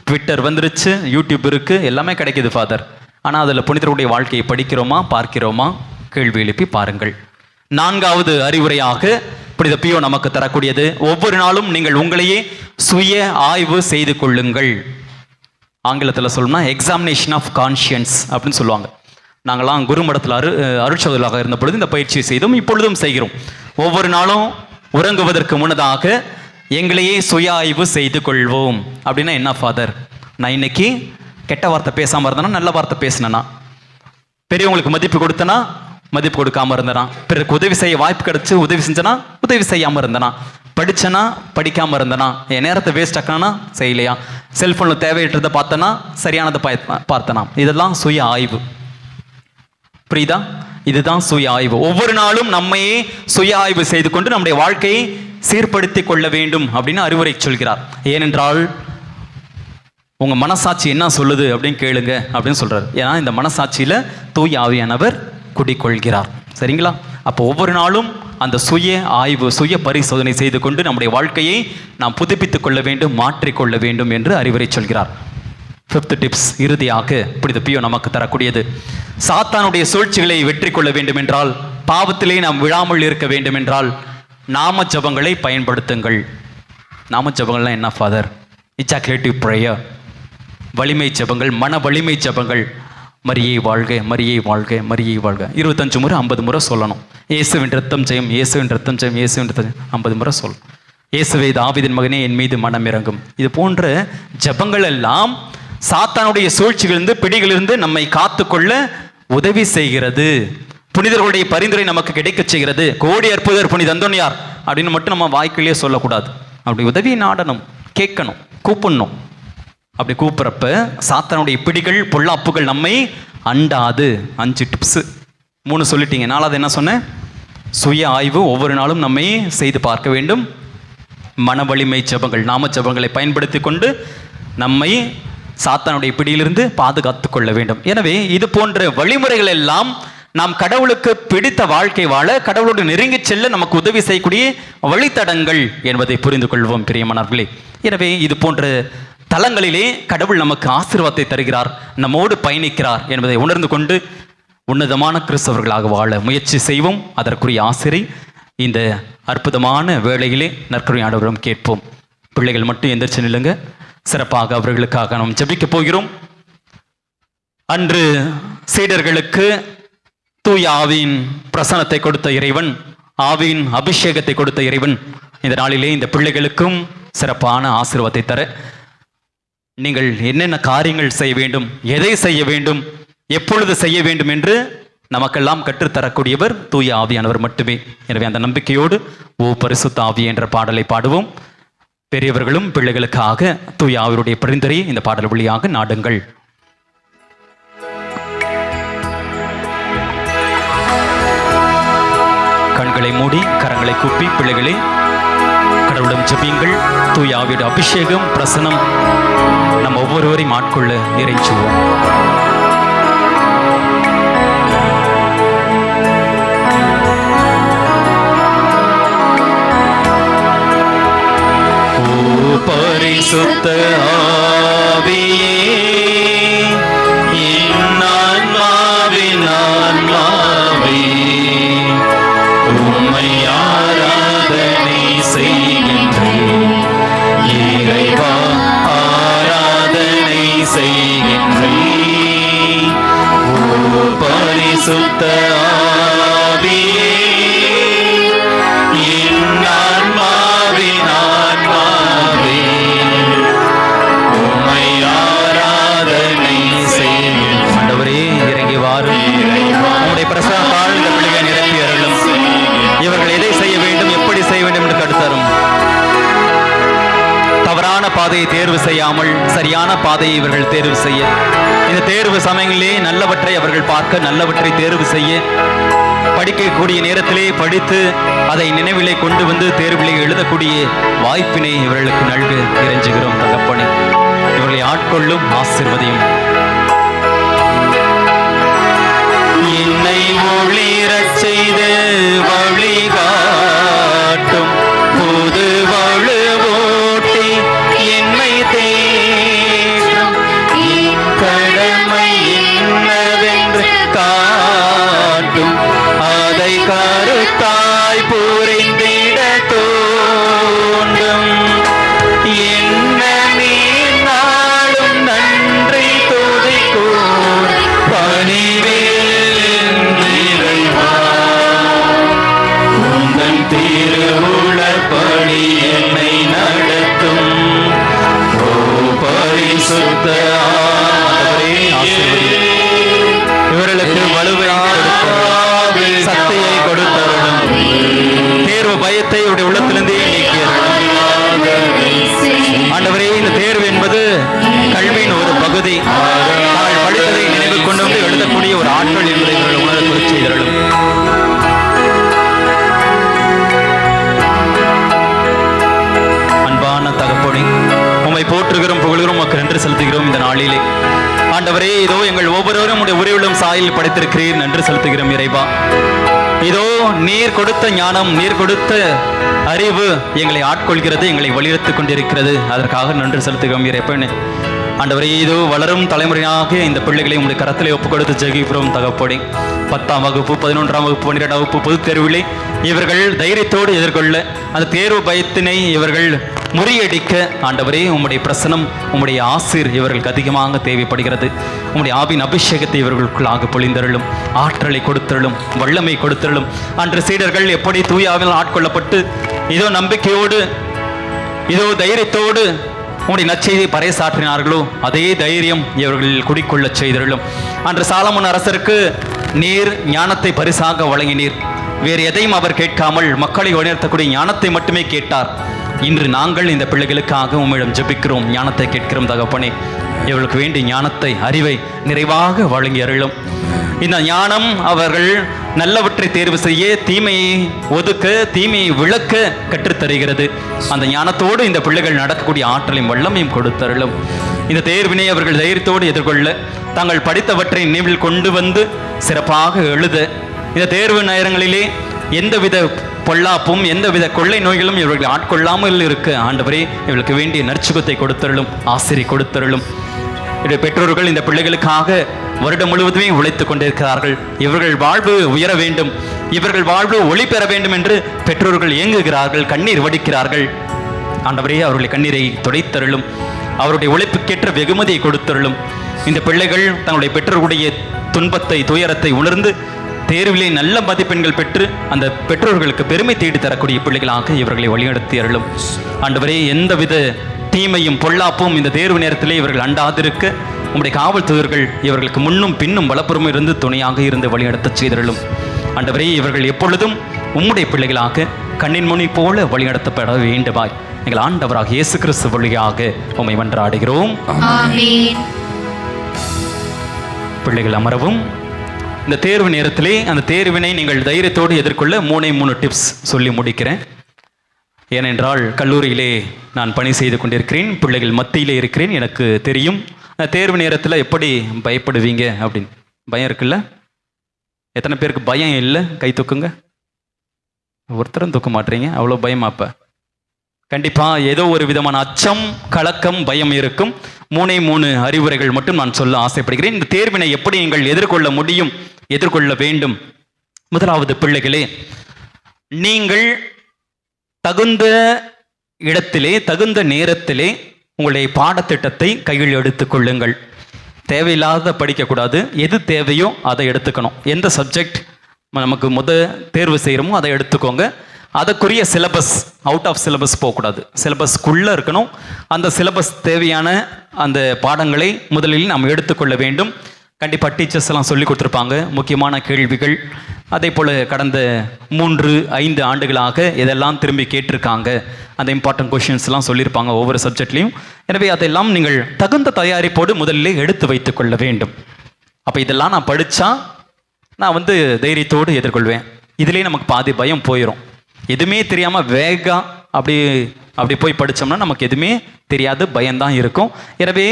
ட்விட்டர் வந்துருச்சு, யூடியூப் இருக்கு, எல்லாமே கிடைக்குது ஃபாதர். ஆனால் அதில் புனிதருடைய வாழ்க்கையை படிக்கிறோமா, பார்க்கிறோமா? கேள்வி எழுப்பி பாருங்கள். 4வது அறிவுரையாக புனித பியோ நமக்கு தரக்கூடியது, ஒவ்வொரு நாளும் நீங்கள் உங்களையே சுய ஆய்வு செய்து கொள்ளுங்கள். ஆங்கிலத்தில் சொல்லணும்னா எக்ஸாமினேஷன் ஆஃப் கான்ஷியன்ஸ் அப்படின்னு சொல்லுவாங்க. நாங்களாம் குருமடத்தில் அருட்சோதலாக இருந்த பொழுது இந்த பயிற்சியை செய்தோம், இப்பொழுதும் செய்கிறோம். ஒவ்வொரு நாளும் உறங்குவதற்கு முன்னதாக எங்களையே சுய ஆய்வு செய்து கொள்வோம். அப்படின்னா என்ன ஃபாதர்? நான் இன்னைக்கு கெட்ட வார்த்தை பேசாமல் இருந்தேனா, நல்ல வார்த்தை பேசினேனா? பெரியவங்களுக்கு மதிப்பு கொடுத்தனா, மதிப்பு கொடுக்காம இருந்தனா? பிறருக்கு உதவி செய்ய வாய்ப்பு கிடைச்சு உதவி செஞ்சனா, உதவி செய்யாமல் இருந்தனா? படிச்சனா, படிக்காமல் இருந்தனா? என் நேரத்தை வேஸ்ட் ஆக்கினா, செய்யலையா? செல்ஃபோனில் தேவையற்றதை பார்த்தனா, சரியானதை பார்த்தனா? இதெல்லாம் சுய ஆய்வு. புரியுதா? இதுதான் சுய ஆய்வு. ஒவ்வொரு நாளும் நம்மையே சுய ஆய்வு செய்து கொண்டு நம்முடைய வாழ்க்கையை சீர்படுத்தி கொள்ள வேண்டும் அப்படின்னு அறிவுரை சொல்கிறார். ஏனென்றால் உங்க மனசாட்சி என்ன சொல்லுது அப்படின்னு கேளுங்க அப்படின்னு சொல்றாரு. ஏன்னா இந்த மனசாட்சியில தூய ஆவியானவர் குடிக்கொள்கிறார். சரிங்களா? அப்போ ஒவ்வொரு நாளும் அந்த சுய ஆய்வு, சுய பரிசோதனை செய்து கொண்டு நம்முடைய வாழ்க்கையை நாம் புதுப்பித்துக் கொள்ள வேண்டும், மாற்றிக்கொள்ள வேண்டும் என்று அறிவுரை சொல்கிறார். 5th டிப்ஸ், இறுதியாக புனித பியோ நமக்கு தரக்கூடியது, சாத்தானுடைய சூழ்ச்சிகளை வெற்றி கொள்ள வேண்டும் என்றால், பாவத்திலே நாம் விழாமல் இருக்க வேண்டும் என்றால், நாம ஜபங்களை பயன்படுத்துங்கள். நாம ஜபங்கள்லாம் என்ன ஃபாதர்? இஜாக்குலேட்டிவ் ப்ரேயர், வலிமை ஜபங்கள், மன வலிமை ஜபங்கள். மரியை வாழ்க, மரியை வாழ்க, மரியை வாழ்க 25 முறை 50 முறை சொல்லணும். இயேசுவின் ரத்தம் ஜெயம், இயேசுவின் ரத்தம் ஜெயம், இயேசுவின் ரத்தம் 50 முறை சொல்லணும். இயேசுவே தாவீதின் மகனே என் மீது மனம் இறங்கும். இது போன்ற ஜபங்கள் எல்லாம் சாத்தானுடைய சூழ்ச்சிகளிலிருந்து, பிடிகளிலிருந்து நம்மை காத்துக்கொள்ள உதவி செய்கிறது. புனிதர்களுடைய பரிந்துரை நமக்கு கிடைக்க செய்கிறது. கோடி அற்புதர் புனித அந்தோனியார் அப்படின்னு மட்டும் நம்ம வாய்க்கிலேயே சொல்லக்கூடாது. அப்படி உதவி நாடணும், கேட்கணும், கூப்பிடணும். அப்படி கூப்பிட்றப்ப சாத்தானுடைய பிடிகள், பொல்லாப்புகள் நம்மை அண்டாது. 5 டிப்ஸ், 3 சொல்லிட்டீங்க. 4வது என்ன சொன்னேன்? சுய ஆய்வு ஒவ்வொரு நாளும் நம்மை செய்து பார்க்க வேண்டும். மன வலிமை ஜபங்கள், நாம ஜபங்களை பயன்படுத்தி கொண்டு நம்மை சாத்தானுடைய பிடியிலிருந்து பாதுகாத்து கொள்ள வேண்டும். எனவே இது போன்ற வழிமுறைகள் எல்லாம் நாம் கடவுளுக்கு பிடித்த வாழ்க்கை வாழ, கடவுளோடு நெருங்கி செல்ல நமக்கு உதவி செய்யக்கூடிய வழித்தடங்கள் என்பதை புரிந்து கொள்வோம் பிரியமானவர்களே. எனவே இது போன்ற தலங்களிலே கடவுள் நமக்கு ஆசீர்வாதத்தை தருகிறார், நம்மோடு பயணிக்கிறார் என்பதை உணர்ந்து கொண்டு உன்னதமான கிறிஸ்தவர்களாக வாழ முயற்சி செய்வோம். அதற்குரிய ஆசிரை இந்த அற்புதமான வேளையிலே நற்கருணை ஆண்டவரிடம் கேட்போம். பிள்ளைகள் மட்டும் எந்திரிச்சு நில்லுங்க. சிறப்பாக அவர்களுக்காக நாம் ஜெபிக்க போகிறோம். அன்று சீடர்களுக்கு தூய ஆவியின் பிரசன்னத்தை கொடுத்த இறைவன், ஆவியின் அபிஷேகத்தை கொடுத்த இறைவன் இந்த நாளிலே இந்த பிள்ளைகளுக்கும் சிறப்பான ஆசீர்வாதத்தை தர, நீங்கள் என்னென்ன காரியங்கள் செய்ய வேண்டும், எதை செய்ய வேண்டும், எப்பொழுது செய்ய வேண்டும் என்று நமக்கெல்லாம் கற்றுத்தரக்கூடியவர் தூய ஆவியானவர் மட்டுமே. எனவே அந்த நம்பிக்கையோடு ஓ பரிசுத்த ஆவி என்ற பாடலை பாடுவோம். பெரியவர்களும் பிள்ளைகளுக்காக தூய ஆவியுடைய பரிந்துரையை இந்த பாடல் வழியாக நாடுங்கள். கண்களை மூடி கரங்களை கூப்பி பிள்ளைகளே கடவுளிடம் ஜெபியுங்கள். தூய ஆவியுடைய அபிஷேகம், பிரசனம் நம்ம ஒவ்வொருவரையும் ஆட்கொள்ள இறைஞ்சுவோம். பரிசுத்த ஆவியே, என் ஆன்மாவின் ஆன்மாவே, உம்மை ஆராதனை செய்கின்றேன். இறைவா ஆராதனை செய்கின்றேன். ஓ பரிசுத்த ஆவியே, என் ஆன்மாவின் ஆன்மாவே, உம்மை ஆராதனை செய்கின்றேன். ஆண்டவரே இறங்கி வாரும். உம்முடைய பிரசன்னத்தால் இந்த பிள்ளைகளை நிரப்பி அருளும். இவர்கள் எதை செய்ய வேண்டும், எப்படி செய்ய வேண்டும் என்று கடுத்தரும். தவறான பாதையை தேர்வு செய்யாமல் சரியான பாதையை இவர்கள் தேர்வு செய்ய, இந்த தேர்வு சமயங்களிலே நல்லவற்றை அவர்கள் பார்க்க, நல்லவற்றை தேர்வு செய்ய, படிக்கக்கூடிய நேரத்திலே படித்து அதை நினைவிலே கொண்டு வந்து தேர்விலே எழுதக்கூடிய வாய்ப்பினை இவர்களுக்கு நல்க இறைஞ்சுகிறோம் தகப்பனே. இவர்களை ஆட்கொள்ளும், ஆசீர்வதியும். என்னை ஒளிரச் செய்து வழிகாட்டும் புது வலுவோட்டி என்னை தேற்றும். கடமை என்னவென்று காட்டும், அதை கருத்தாய் புரிந்திட தோன்றும். என்ன நீர் நாளும் நன்றி துதிக்கும் பணிவேல் இறைவா, உந்தன் திருவுளப்படி என்னை நடத்தும். ஓ பரிசுத்த ஆண்டவரே, ஆசீர்வதியும். இவர்களுக்கு வலுவை கொடுத்தருளும், சக்தியை கொடுத்தருளும். தேர்வு பயத்தை இவருடைய உள்ளத்திலிருந்தே நீக்கியருளும். ஆண்டவரே, இந்த தேர்வு என்பது கல்வியின் ஒரு பகுதி. தாங்கள் படித்ததை நினைவு கொண்டு வந்து எழுதக்கூடிய ஒரு ஆற்றல் என்பதை இவர்கள் உணர குறி செய்தருளும். அன்பான தகப்பனே, உம்மை போற்றுகிறோம், புகழ்கிறோம், உமக்கு நன்றி செலுத்துகிறோம். இந்த நாளிலே ஆண்டவரே, இதோ எங்கள் ஒவ்வொருவரும் உடைய உருவிலும் சாயில் படைத்திருக்கிறீர், நன்றி செலுத்துகிறோம் இறைவா. இதோ நீர் கொடுத்த ஞானம், நீர் கொடுத்த அறிவு எங்களை ஆட்கொள்கிறது, எங்களை வழிநடத்திக் கொண்டிருக்கிறது. அதற்காக நன்றி செலுத்துகிறோம் இறைவனே. ஆண்டவரே, இதோ வளரும் தலைமுறையாக இந்த பிள்ளைகளை உங்களுடைய கரத்திலே ஒப்புக் கொடுத்து ஜெகிக்கிறோம் தகப்பனே. 10ஆம் வகுப்பு, 11ஆம் வகுப்பு, 12ஆம் வகுப்பு பொதுத் தேர்விலே இவர்கள் தைரியத்தோடு எதிர்கொள்ள, அந்த தேர்வு பயத்தினை இவர்கள் முறியடிக்க ஆண்டவரே, உம்முடைய பிரசனம், உம்முடைய ஆசீர் இவர்களுக்கு அதிகமாக தேவைப்படுகிறது. உம்முடைய ஆவின் அபிஷேகத்தை இவர்களுக்குள்ளாக பொழிந்தருளும், ஆற்றலை கொடுத்தருளும், வல்லமை கொடுத்தருளும். அன்று சீடர்கள் எப்படி தூயாவில் ஆட்கொள்ளப்பட்டு இதோ நம்பிக்கையோடு, இதோ தைரியத்தோடு உங்களுடைய நற்செய்தியை பறைசாற்றினார்களோ, அதே தைரியம் இவர்கள் குடிக்கொள்ள செய்தருளும். அன்று சாலமோன் அரசருக்கு நீர் ஞானத்தை பரிசாக வழங்கினீர். வேறு எதையும் அவர் கேட்காமல் மக்களை உணர்த்தக்கூடிய ஞானத்தை மட்டுமே கேட்டார். இன்று நாங்கள் இந்த பிள்ளைகளுக்காக உம்மிடம் ஜெபிக்கிறோம், ஞானத்தை கேட்கிறோம் தகப்பனே. இவர்களுக்கு வேண்டிய ஞானத்தை, அறிவை நிறைவாக வழங்கி அருளும். இந்த ஞானம் அவர்கள் நல்லவற்றை தேர்வு செய்ய, தீமையை ஒதுக்க, தீமையை விளக்க கற்றுத்தருகிறது. அந்த ஞானத்தோடு இந்த பிள்ளைகள் நடக்கக்கூடிய ஆற்றலையும் வல்லமையும் கொடுத்தருளும். இந்த தேர்வினை அவர்கள் தைரியத்தோடு எதிர்கொள்ள, தாங்கள் படித்தவற்றை நினைவில் கொண்டு வந்து சிறப்பாக எழுத, இந்த தேர்வு நேரங்களிலே எந்தவித பொல்லாப்பும் எந்தவித கொள்ளை நோய்களும் இவர்கள் ஆட்கொள்ளாமல் இருக்க ஆண்டவரே, இவர்களுக்கு வேண்டிய நற்சுகத்தை கொடுத்தருளும், ஆசிரியை கொடுத்தருளும். இவருடைய பெற்றோர்கள் இந்த பிள்ளைகளுக்காக வருடம் முழுவதுமே உழைத்துக் கொண்டிருக்கிறார்கள். இவர்கள் வாழ்வு உயர வேண்டும், இவர்கள் வாழ்வு ஒளி பெற வேண்டும் என்று பெற்றோர்கள் இயங்குகிறார்கள், கண்ணீர் வடிக்கிறார்கள். ஆண்டவரே, அவருடைய கண்ணீரை துடைத்தருளும், அவருடைய உழைப்புக்கேற்ற வெகுமதியை கொடுத்தருளும். இந்த பிள்ளைகள் தங்களுடைய பெற்றோர்களுடைய துன்பத்தை, துயரத்தை உணர்ந்து தேர்விலே நல்ல மதிப்பெண்கள் பெற்று அந்த பெற்றோர்களுக்கு பெருமை தேடி தரக்கூடிய பிள்ளைகளாக இவர்களை வழிநடத்தி அருளும். ஆண்டவரே, எந்தவித தீமையும் பொல்லாப்பும் இந்த தேர்வு நேரத்திலே இவர்கள் அண்டாதிருக்க உம்முடைய காவல்துறையர்கள் இவர்களுக்கு முன்னும் பின்னும் வலப்புறமும் இருந்து துணையாக இருந்து வழிநடத்த செய்தருளும். ஆண்டவரே, இவர்கள் எப்பொழுதும் உம்முடைய பிள்ளைகளாக கண்ணின் முனி போல வழிநடத்தப்பட வேண்டுமாய் எங்கள் ஆண்டவராக இயேசு கிறிஸ்து வழியாக உம்மை மன்றாடுகிறோம். பிள்ளைகள் அமரவும். இந்த தேர்வு நேரத்திலே அந்த தேர்வினை நீங்கள் தைரியத்தோடு எதிர்கொள்ள 3 டிப்ஸ் சொல்லி முடிக்கிறேன். ஏனென்றால் கல்லூரியிலே நான் பணி செய்து கொண்டிருக்கிறேன், பிள்ளைகள் மத்தியிலே இருக்கிறேன். எனக்கு தெரியும் தேர்வு நேரத்தில் எப்படி பயப்படுவீங்க அப்படின்னு. பயம் இருக்குல்ல? எத்தனை பேருக்கு பயம் இல்லை? கை தூக்குங்க. ஒருத்தரும் தூக்க மாட்டீங்க, அவ்வளோ பயமாப்ப. கண்டிப்பாக ஏதோ ஒரு விதமான அச்சம், கலக்கம், பயம் இருக்கும். 3 அறிவுரைகள் மட்டும் நான் சொல்ல ஆசைப்படுகிறேன். இந்த தேர்வினை எப்படி நீங்கள் எதிர்கொள்ள முடியும், எதிர்கொள்ள வேண்டும்? முதலாவது, பிள்ளைகளே, நீங்கள் தகுந்த இடத்திலே தகுந்த நேரத்திலே உங்களுடைய பாடத்திட்டத்தை கையில் எடுத்துக் கொள்ளுங்கள். தேவையில்லாத படிக்கக்கூடாது. எது தேவையோ அதை எடுத்துக்கணும். எந்த சப்ஜெக்ட் நமக்கு தேர்வு செய்கிறோமோ அதை எடுத்துக்கோங்க. அதற்குரிய சிலபஸ், அவுட் ஆஃப் சிலபஸ் போகக்கூடாது. சிலபஸ்க்குள்ளே இருக்கணும். அந்த சிலபஸ் தேவையான அந்த பாடங்களை முதலில் நாம் எடுத்துக்கொள்ள வேண்டும். கண்டிப்பாக டீச்சர்ஸ் எல்லாம் சொல்லி கொடுத்துருப்பாங்க முக்கியமான கேள்விகள். அதே போல் கடந்த 3-5 ஆண்டுகளாக இதெல்லாம் திரும்பி கேட்டிருக்காங்க. அந்த இம்பார்ட்டன்ட் கொஷின்ஸ்லாம் சொல்லியிருப்பாங்க ஒவ்வொரு சப்ஜெக்ட்லையும். எனவே அதெல்லாம் நீங்கள் தகுந்த தயாரிப்போடு முதலில் எடுத்து வைத்து கொள்ள வேண்டும். அப்போ இதெல்லாம் நான் படித்தா நான் தைரியத்தோடு எதிர்கொள்வேன். இதுலேயே நமக்கு பாதி பயம் போயிடும். எதுவுமே தெரியாமல் அப்படி போய் படித்தோம்னா நமக்கு எதுவுமே தெரியாது, பயம்தான் இருக்கும். எனவே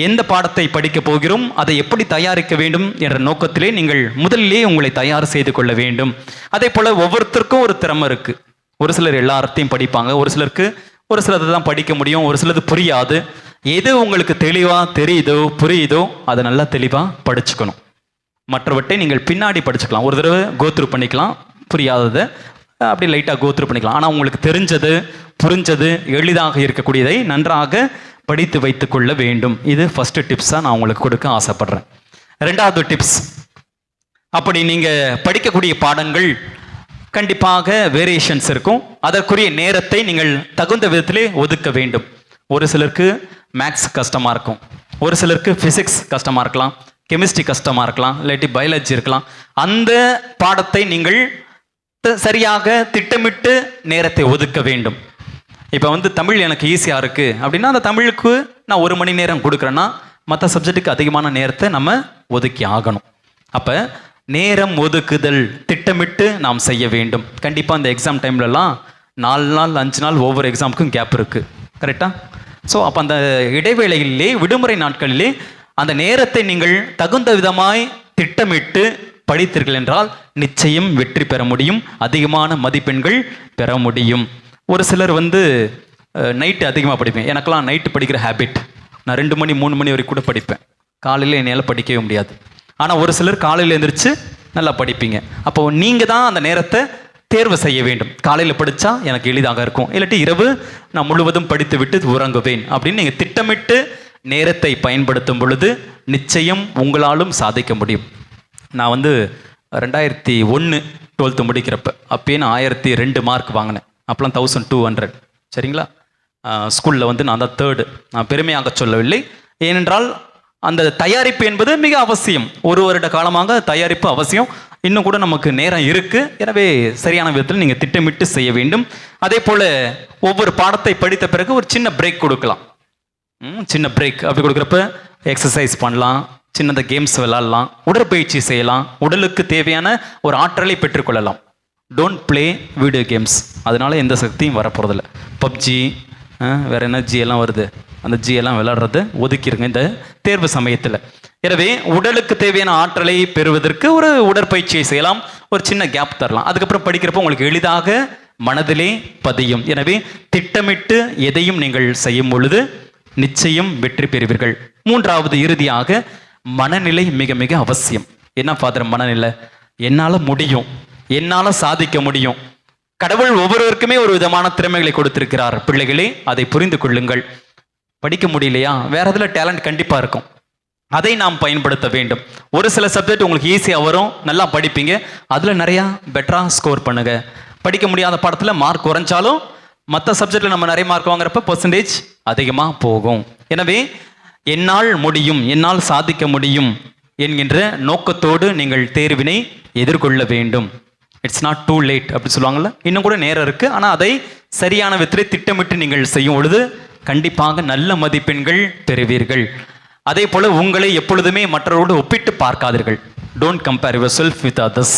எந்த பாடத்தை படிக்க போகிறோம், அதை எப்படி தயாரிக்க வேண்டும் என்ற நோக்கத்திலே நீங்கள் முதலிலே உங்களை தயார் செய்து கொள்ள வேண்டும். அதே போல் ஒவ்வொருத்தருக்கும் ஒரு திறமை இருக்குது. ஒரு சிலர் எல்லாத்தையும் படிப்பாங்க, ஒரு சிலருக்கு ஒரு சிலது தான் படிக்க முடியும், ஒரு சிலது புரியாது. எது உங்களுக்கு தெளிவாக தெரியுதோ புரியுதோ அதை நல்லா தெளிவாக படிச்சுக்கணும். மற்றவற்றை நீங்கள் பின்னாடி படிச்சுக்கலாம். ஒரு தடவை கோத்ரூ பண்ணிக்கலாம், புரியாததை அப்படி லைட்டாக கோத்ரூ பண்ணிக்கலாம். ஆனால் உங்களுக்கு தெரிஞ்சது புரிஞ்சது எளிதாக இருக்கக்கூடியதை நன்றாக படித்து வைத்து கொள்ள வேண்டும். இது ஃபர்ஸ்ட் டிப்ஸாக நான் உங்களுக்கு கொடுக்க ஆசைப்படுறேன். 2வது டிப்ஸ், அப்படி நீங்கள் படிக்கக்கூடிய பாடங்கள் கண்டிப்பாக வேரியேஷன்ஸ் இருக்கும். அதற்குரிய நேரத்தை நீங்கள் தகுந்த விதத்திலே ஒதுக்க வேண்டும். ஒரு சிலருக்கு மேக்ஸ் கஷ்டமாக இருக்கும், ஒரு சிலருக்கு ஃபிசிக்ஸ் கஷ்டமாக இருக்கலாம், கெமிஸ்ட்ரி கஷ்டமாக இருக்கலாம், இல்லாட்டி பயாலஜி இருக்கலாம். அந்த பாடத்தை நீங்கள் சரியாக திட்டமிட்டு நேரத்தை ஒதுக்க வேண்டும். இப்போ தமிழ் எனக்கு ஈஸியாக இருக்குது அப்படின்னா அந்த தமிழுக்கு நான் 1 மணி நேரம் கொடுக்குறேன்னா மற்ற சப்ஜெக்ட்டுக்கு அதிகமான நேரத்தை நம்ம ஒதுக்கி ஆகணும். அப்போ நேரம் ஒதுக்குதல் திட்டமிட்டு நாம் செய்ய வேண்டும். கண்டிப்பாக இந்த எக்ஸாம் டைம்லலாம் 4 நாள் 5 நாள் ஒவ்வொரு எக்ஸாமுக்கும் கேப் இருக்குது, கரெக்டாக? ஸோ அப்போ அந்த இடைவேளைகளிலே, விடுமுறை நாட்களிலே அந்த நேரத்தை நீங்கள் தகுந்த விதமாய் திட்டமிட்டு படித்தீர்கள் என்றால் நிச்சயம் வெற்றி பெற முடியும், அதிகமான மதிப்பெண்கள் பெற முடியும். ஒரு சிலர் நைட்டு அதிகமாக படிப்பேன். எனக்கெல்லாம் நைட்டு படிக்கிற ஹேபிட். நான் 2 மணி 3 மணி வரைக்கும் கூட படிப்பேன். காலையில் என்னால் படிக்கவே முடியாது. ஆனால் ஒரு சிலர் காலையில் எழுந்திரிச்சு நல்லா படிப்பீங்க. அப்போ நீங்கள் தான் அந்த நேரத்தை தேர்வு செய்ய வேண்டும். காலையில் படித்தா எனக்கு எளிதாக இருக்கும், இல்லாட்டி இரவு நான் முழுவதும் படித்து விட்டு உறங்குவேன் அப்படின்னு நீங்கள் திட்டமிட்டு நேரத்தை பயன்படுத்தும் பொழுது நிச்சயம் உங்களாலும் சாதிக்க முடியும். நான் 2001 12th முடிக்கிறப்ப அப்பயே நான் 1002 மார்க் வாங்கினேன். அப்போலாம் 1200. சரிங்களா? ஸ்கூலில் நான் தான் 3rd. நான் பெருமையாக சொல்லவில்லை, ஏனென்றால் அந்த தயாரிப்பு என்பது மிக அவசியம். 1 வருட காலமாக தயாரிப்பு அவசியம். இன்னும் கூட நமக்கு நேரம் இருக்குது. எனவே சரியான விதத்தில் நீங்கள் திட்டமிட்டு செய்ய வேண்டும். அதே போல் ஒவ்வொரு பாடத்தை படித்த பிறகு ஒரு சின்ன பிரேக் கொடுக்கலாம். சின்ன பிரேக் அப்படி கொடுக்குறப்ப எக்ஸசைஸ் பண்ணலாம், சின்னதாக கேம்ஸ் விளாட்லாம், உடற்பயிற்சி செய்யலாம், உடலுக்கு தேவையான ஒரு ஆற்றலை பெற்றுக்கொள்ளலாம். டோன்ட் ப்ளே வீடியோ கேம்ஸ், அதனால எந்த சக்தியும் வரப்போகிறதில்ல. பப்ஜி வேறு என்ன ஜி எல்லாம் வருது, அந்த ஜி எல்லாம் விளையாடுறது ஒதுக்கிடுங்க இந்த தேர்வு சமயத்தில். எனவே உடலுக்கு தேவையான ஆற்றலை பெறுவதற்கு ஒரு உடற்பயிற்சியை செய்யலாம், ஒரு சின்ன கேப் தரலாம். அதுக்கப்புறம் படிக்கிறப்போ உங்களுக்கு எளிதாக மனதிலே பதியும். எனவே திட்டமிட்டு எதையும் நீங்கள் செய்யும் பொழுது நிச்சயம் வெற்றி பெறுவீர்கள். 3வது இறுதியாக மனநிலை மிக மிக அவசியம். என்ன ஃபாதர் மனநிலை? என்னால் முடியும், என்னால் சாதிக்க முடியும். கடவுள் ஒவ்வொருவருக்குமே ஒரு விதமான திறமைகளை கொடுத்திருக்கிறார். பிள்ளைகளே, அதை புரிந்து கொள்ளுங்கள். படிக்க முடியலையா, வேற எதில் டேலண்ட் கண்டிப்பாக இருக்கும், அதை நாம் பயன்படுத்த வேண்டும். ஒரு சில சப்ஜெக்ட் உங்களுக்கு ஈஸியாக வரும், நல்லா படிப்பீங்க, அதில் நிறையா பெட்டராக ஸ்கோர் பண்ணுங்க. படிக்க முடியாத பாடத்தில் மார்க் குறைஞ்சாலும் மற்ற சப்ஜெக்டில் நம்ம நிறைய மார்க் வாங்குறப்ப பெர்சன்டேஜ் அதிகமாக போகும். எனவே என்னால் முடியும், என்னால் சாதிக்க முடியும் என்கின்ற நோக்கத்தோடு நீங்கள் தேர்வினை எதிர்கொள்ள வேண்டும். இட்ஸ் நாட் டூ லேட் அப்படி சொல்லுவாங்கள்ல, இன்னும் கூட நேரம் இருக்குது. ஆனால் அதை சரியான விதத்தில் திட்டமிட்டு நீங்கள் செய்யும் பொழுது கண்டிப்பாக நல்ல மதிப்பெண்கள் பெறுவீர்கள். அதே போல் உங்களை எப்பொழுதுமே மற்றவரோடு ஒப்பிட்டு பார்க்காதீர்கள். Don't compare yourself with others.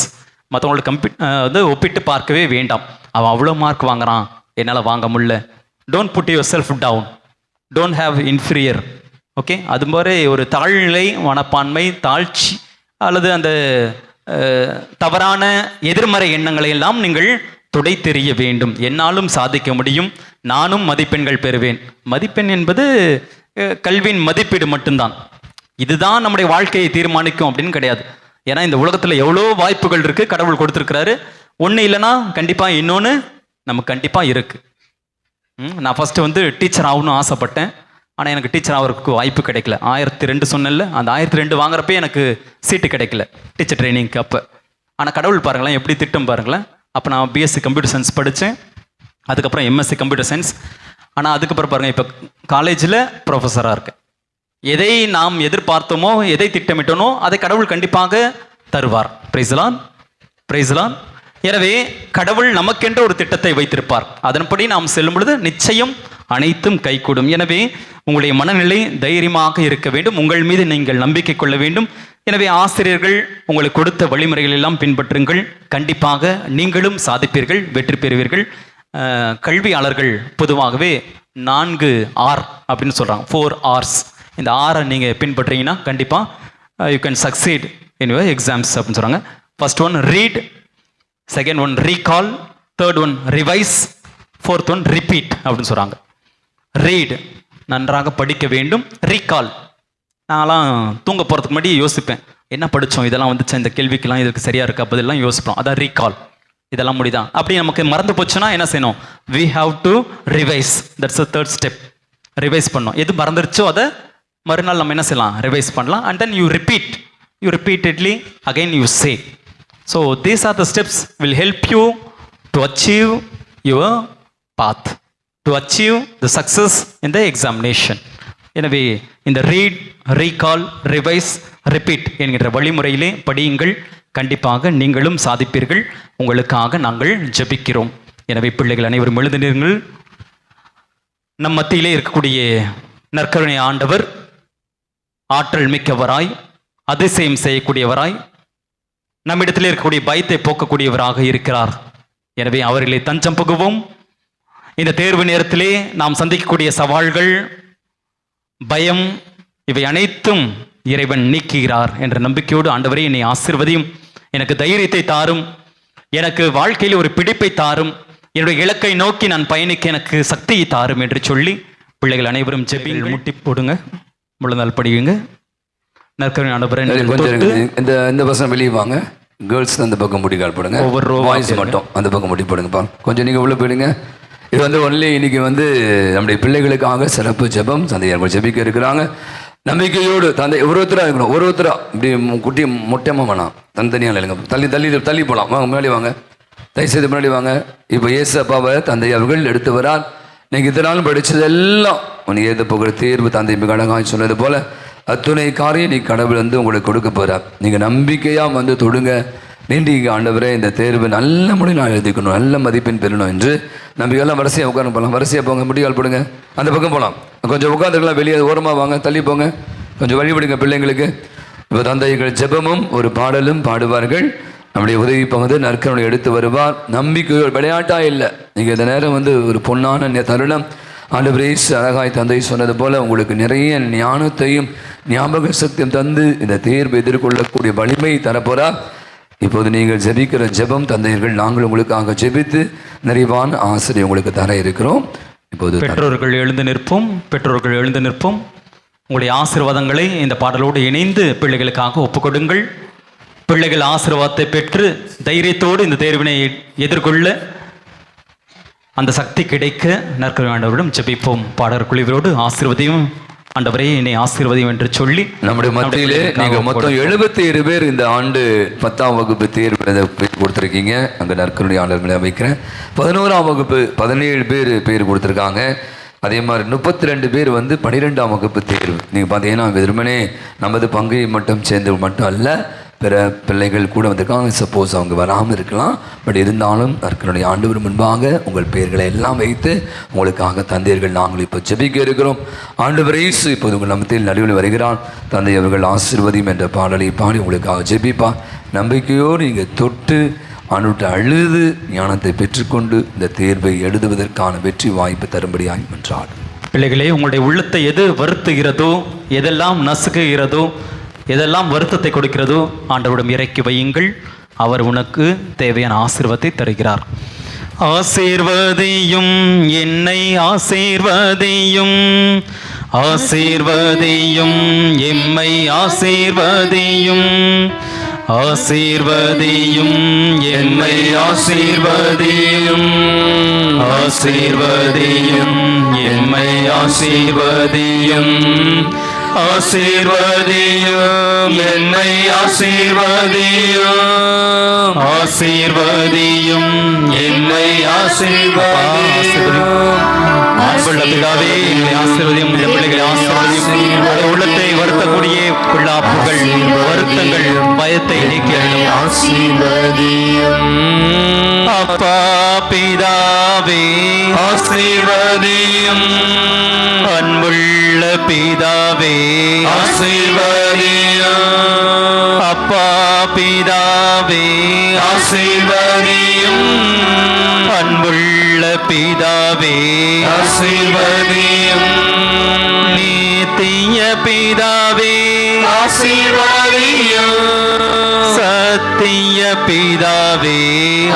மற்றவங்களோட ஒப்பிட்டு பார்க்கவே வேண்டாம். அவன் அவ்வளோ மார்க் வாங்குறான், என்னால் வாங்க முடியல. Don't put yourself down, don't have inferior. Okay, அது மாதிரி ஒரு தாழ்நிலை மனப்பான்மை, தாழ்ச்சி அல்லது அந்த தவறான எதிர்மறை எண்ணங்களை எல்லாம் நீங்கள் துடை தெரிய வேண்டும். என்னாலும் சாதிக்க முடியும், நானும் மதிப்பெண்கள் பெறுவேன். மதிப்பெண் என்பது கல்வியின் மதிப்பீடு மட்டும்தான். இதுதான் நம்முடைய வாழ்க்கையை தீர்மானிக்கும் அப்படின்னு கிடையாது. ஏன்னா இந்த உலகத்தில் எவ்வளோ வாய்ப்புகள் இருக்குது, கடவுள் கொடுத்துருக்கிறாரு. ஒன்று இல்லைன்னா கண்டிப்பாக இன்னொன்று நமக்கு கண்டிப்பாக இருக்குது. நான் ஃபஸ்ட்டு வந்து டீச்சர் ஆகணும்னு ஆசைப்பட்டேன். ஆனால் எனக்கு டீச்சர் ஆகிறதுக்கு வாய்ப்பு கிடைக்கல. 1002 சொன்னேன்ல, அந்த 1002 வாங்குறப்பே எனக்கு சீட்டு கிடைக்கல டீச்சர் ட்ரைனிங்க்கு அப்போ. ஆனால் கடவுள் பாருங்களேன் எப்படி திட்டம் பாருங்களேன். அப்போ நான் பிஎஸ்சி கம்ப்யூட்டர் சயின்ஸ் படித்தேன், அதுக்கப்புறம் எம்எஸ்சி கம்ப்யூட்டர் சயின்ஸ். ஆனால் அதுக்கப்புறம் பாருங்கள் இப்போ காலேஜில் ப்ரொஃபஸராக இருக்கேன். எதை நாம் எதிர்பார்த்தோமோ, எதை திட்டமிட்டோனோ அதை கடவுள் கண்டிப்பாக தருவார். பிரைஸ்லான், பிரைஸ்லான். எனவே கடவுள் நமக்கென்ற ஒரு திட்டத்தை வைத்திருப்பார். அதன்படி நாம் செல்லும் பொழுது நிச்சயம் அனைத்தும் கைகூடும். எனவே உங்களுடைய மனநிலை தைரியமாக இருக்க வேண்டும். உங்கள் மீது நீங்கள் நம்பிக்கை கொள்ள வேண்டும். எனவே ஆசிரியர்கள் உங்களுக்கு கொடுத்த வழிமுறைகள் எல்லாம் பின்பற்றுங்கள். கண்டிப்பாக நீங்களும் சாதிப்பீர்கள், வெற்றி பெறுவீர்கள். கல்வியாளர்கள் பொதுவாகவே 4 R அப்படின்னு சொல்கிறாங்க, 4 Rs. இந்த ஆரை நீங்கள் பின்பற்றீங்கன்னா கண்டிப்பாக you can succeed in your exams அப்படின்னு சொல்கிறாங்க. First one read, second one recall, third one revise, fourth one repeat அப்படின்னு சொல்கிறாங்க. ரீட், நன்றாக படிக்க வேண்டும். ரீகால், நான்லாம் தூங்க போகிறதுக்கு முன்னாடி யோசிப்பேன், என்ன படித்தோம், இதெல்லாம் வந்துச்சு, இந்த கேள்விக்கெல்லாம் இதுக்கு சரியாக இருக்கா, பதிலாம் யோசிப்போம். அதான் ரீகால். இதெல்லாம் முடிதான். அப்படி நமக்கு மறந்து போச்சுன்னா என்ன செய்யணும்? we have to revise. that's the third step. Revise பண்ணோம். எது மறந்துருச்சோ அதை மறுநாள் நம்ம என்ன செய்யலாம்? ரிவைஸ் பண்ணலாம். and then you repeatedly again you say. so these are the steps will help you to achieve your path, to achieve the success in the examination. எனவே இந்த ரீட், ரீகால், ரிவைஸ், ரிப்பீட் என்கிற வழிமுறையிலே படியுங்கள். கண்டிப்பாக நீங்களும் சாதிப்பீர்கள். உங்களுக்காக நாங்கள் ஜெபிக்கிறோம். எனவே பிள்ளைகள் அனைவரும் எழுதினீர்கள். நம் மத்தியிலே இருக்கக்கூடிய நற்கருணை ஆண்டவர் ஆற்றல் மிக்கவராய், அதிசயம் செய்யக்கூடியவராய், நம்மிடத்தில் இருக்கக்கூடிய பயத்தை போக்கக்கூடியவராக இருக்கிறார். எனவே அவர்களை தஞ்சம் புகுவோம். இந்த தேர்வு நேரத்திலே நாம் சந்திக்கக்கூடிய சவால்கள், பயம், இவை அனைத்தும் இறைவன் நீக்குகிறார் என்ற நம்பிக்கையோடு ஆண்டவரே என்னை ஆசீர்வதியும், எனக்கு தைரியத்தை தாரும், எனக்கு வாழ்க்கையில் ஒரு பிடிப்பை தாரும், என்னுடைய இலக்கை நோக்கி நான் பயணிக்க எனக்கு சக்தியை தாரும் என்று சொல்லி பிள்ளைகள் அனைவரும் ஜெபியில் முட்டி போடுங்க, முழந்தால் படியுங்க. நற்கருணை ஆண்டவரே,
இந்த பசங்க வெளியே வாங்க. கேர்ள்ஸ் அந்த பக்கம் முடி கால் போடுங்க, பாய்ஸ் மட்டும் அந்த பக்கம் முடி போடுங்கப்பா. கொஞ்சம் நீங்கள் உள்ள போயிடுங்க. இது வந்து ஒன்லி இன்னைக்கு வந்து நம்முடைய பிள்ளைகளுக்காக சிறப்பு ஜெபம் தந்தையார்கள் ஜெபிக்க இருக்கிறாங்க. நம்பிக்கையோடு தந்தை ஒருத்தராக இருக்கணும். ஒருத்தரா இப்படி குட்டி மொட்டையமாக வேணாம், தனித்தனியாக இல்லைங்க. தள்ளி போகலாம். வாங்க முன்னாடி வாங்க, தயவுசெய்து முன்னாடி வாங்க. இப்போ இயேசு அப்பாவை தந்தை அவர்கள் எடுத்து வரார். நீங்கள் இதனால் படித்ததெல்லாம் உனக்கு ஏற்ற போகிற தேர்வு தந்தை மிக அழகாக சொன்னது போல அத்துணை காரியம் நீ கடவுள் வந்து உங்களுக்கு கொடுக்க போகிறார். நீங்கள் நம்பிக்கையாக வந்து தொடுங்க. நீண்டிங்க ஆண்டவரே, இந்த தேர்வு நல்ல முறையில் நான் எழுதிக்கணும், நல்ல மதிப்பெண் பெறணும் என்று நம்பிக்கையெல்லாம் வரிசையாக உட்காந்து போகலாம். வரிசையாக போங்க, முடியால் போடுங்க, அந்த பக்கம் போகலாம். கொஞ்சம் உட்காந்துக்கலாம், வெளியே ஓரமாக வாங்க, தள்ளி போங்க, கொஞ்சம் வழிபடுங்க பிள்ளைங்களுக்கு. இப்போ தந்தைகள் ஜெபமும் ஒரு பாடலும் பாடுவார்கள். நம்முடைய உதவி பகுதி நற்கருணை எடுத்து வருவார். நம்பிக்கையோடு, விளையாட்டாக இல்லை. நீங்கள் இந்த நேரம் வந்து ஒரு பொன்னான தருணம். ஆண்டவரே அழகாய் தந்தை சொன்னது போல உங்களுக்கு நிறைய ஞானத்தையும் ஞாபக சக்தியும் தந்து இந்த தேர்வு எதிர்கொள்ளக்கூடிய வலிமை தரப்போறார். இப்போது நீங்கள் ஜெபிக்கிற ஜெபம் தந்தையர்கள் நாங்கள் உங்களுக்காக ஜெபித்து நிறைவான ஆசிரியை உங்களுக்கு தர இருக்கிறோம். இப்போது
பெற்றோர்கள் எழுந்து நிற்போம், பெற்றோர்கள் எழுந்து நிற்போம். உங்களுடைய ஆசீர்வாதங்களை இந்த பாடலோடு இணைந்து பிள்ளைகளுக்காக ஒப்புக்கொடுங்கள். பிள்ளைகள் ஆசீர்வாதத்தை பெற்று தைரியத்தோடு இந்த தேர்வினை எதிர்கொள்ள அந்த சக்தி கிடைக்க நற்கருணை ஆண்டவரிடம் ஜெபிப்போம். பாடல் குழுவினோடு ஆசீர்வதியும் ஆண்டவரே என்னை ஆசீர்வதியும் என்று சொல்லி
நம்முடைய மத்தியிலே நீங்கள் மொத்தம் 77 பேர் இந்த ஆண்டு 10ஆம் வகுப்பு தேர்வு கொடுத்துருக்கீங்க. அங்கே நற்கருணை ஆண்டவர்களை அமைக்கிறேன். 11ஆம் வகுப்பு 17 பேர் பேர் கொடுத்துருக்காங்க. அதே மாதிரி 32 பேர் வந்து 12ஆம் வகுப்பு தேர்வு. நீங்கள் பார்த்தீங்கன்னா வெறுமனே நமது பங்கை மட்டும் சேர்ந்து மட்டும் அல்ல, பிற பிள்ளைகள் கூட வந்திருக்காங்க. சப்போஸ் அவங்க வராமல் இருக்கலாம், பட் இருந்தாலும் நற்கருணை ஆண்டவர் முன்பாக உங்கள் பெயர்களை எல்லாம் வைத்து உங்களுக்காக தந்தையர்கள் நாங்கள் இப்போ ஜெபிக்க இருக்கிறோம். ஆண்டவர் இயேசு இப்போது உங்கள் நம்மத்தில் நடுவில் வருகிறான். தந்தை அவர்கள் ஆசீர்வதியும் என்ற பாடலை பாடி உங்களுக்காக ஜெபிப்பா. நம்பிக்கையோடு நீங்கள் தொட்டு ஆண்டுவிட்டு அழுது ஞானத்தை பெற்றுக்கொண்டு இந்த தேர்வை எழுதுவதற்கான வெற்றி வாய்ப்பு தரும்படியாய் என்றார்.
பிள்ளைகளே, உங்களுடைய உள்ளத்தை எது வருத்துகிறதோ, எதெல்லாம் நசுக்குகிறதோ, எதெல்லாம் வருத்தத்தை கொடுக்கிறதோ ஆண்டவரிடம் இறக்கி வையுங்கள். அவர் உனக்கு தேவையான ஆசீர்வாதத்தை தருகிறார். ஆசீர்வதியும் என்னை ஆசீர்வதியும், ஆசீர்வதியும் எம்மை ஆசீர்வதியும், ஆசீர்வதியும் என்னை ஆசீர்வதியும், ஆசீர்வதியும் எம்மை ஆசீர்வதியும், ஆசீர்வதியும் என்னை ஆசீர்வதியும், ஆசீர்வதியும் என்னை ஆசீர்வதியும். அன்புள்ள பிதாவே, எங்களை ஆசீர்வதியும், இந்த பிள்ளைகளை ஆசீர்வதியும். உள்ளத்தை வருத்தக்கூடிய பிள்ளாப்புகள், வருத்தங்கள், பயத்தை நீக்கி
ஆசீர்வதியும்.
அப்பா பிதாவே
ஆசீர்வதியும்.
அன்புள்ள பிதாவே
ஆசீர்வதியும்.
அப்பா பிதாவே
ஆசீர்வதியும்.
அன்புள்ள பிதாவே
ஆசீர்வதியும்.
நீத்திய பிதாவே
ஆசீர்வதியும்.
சத்திய பிதாவே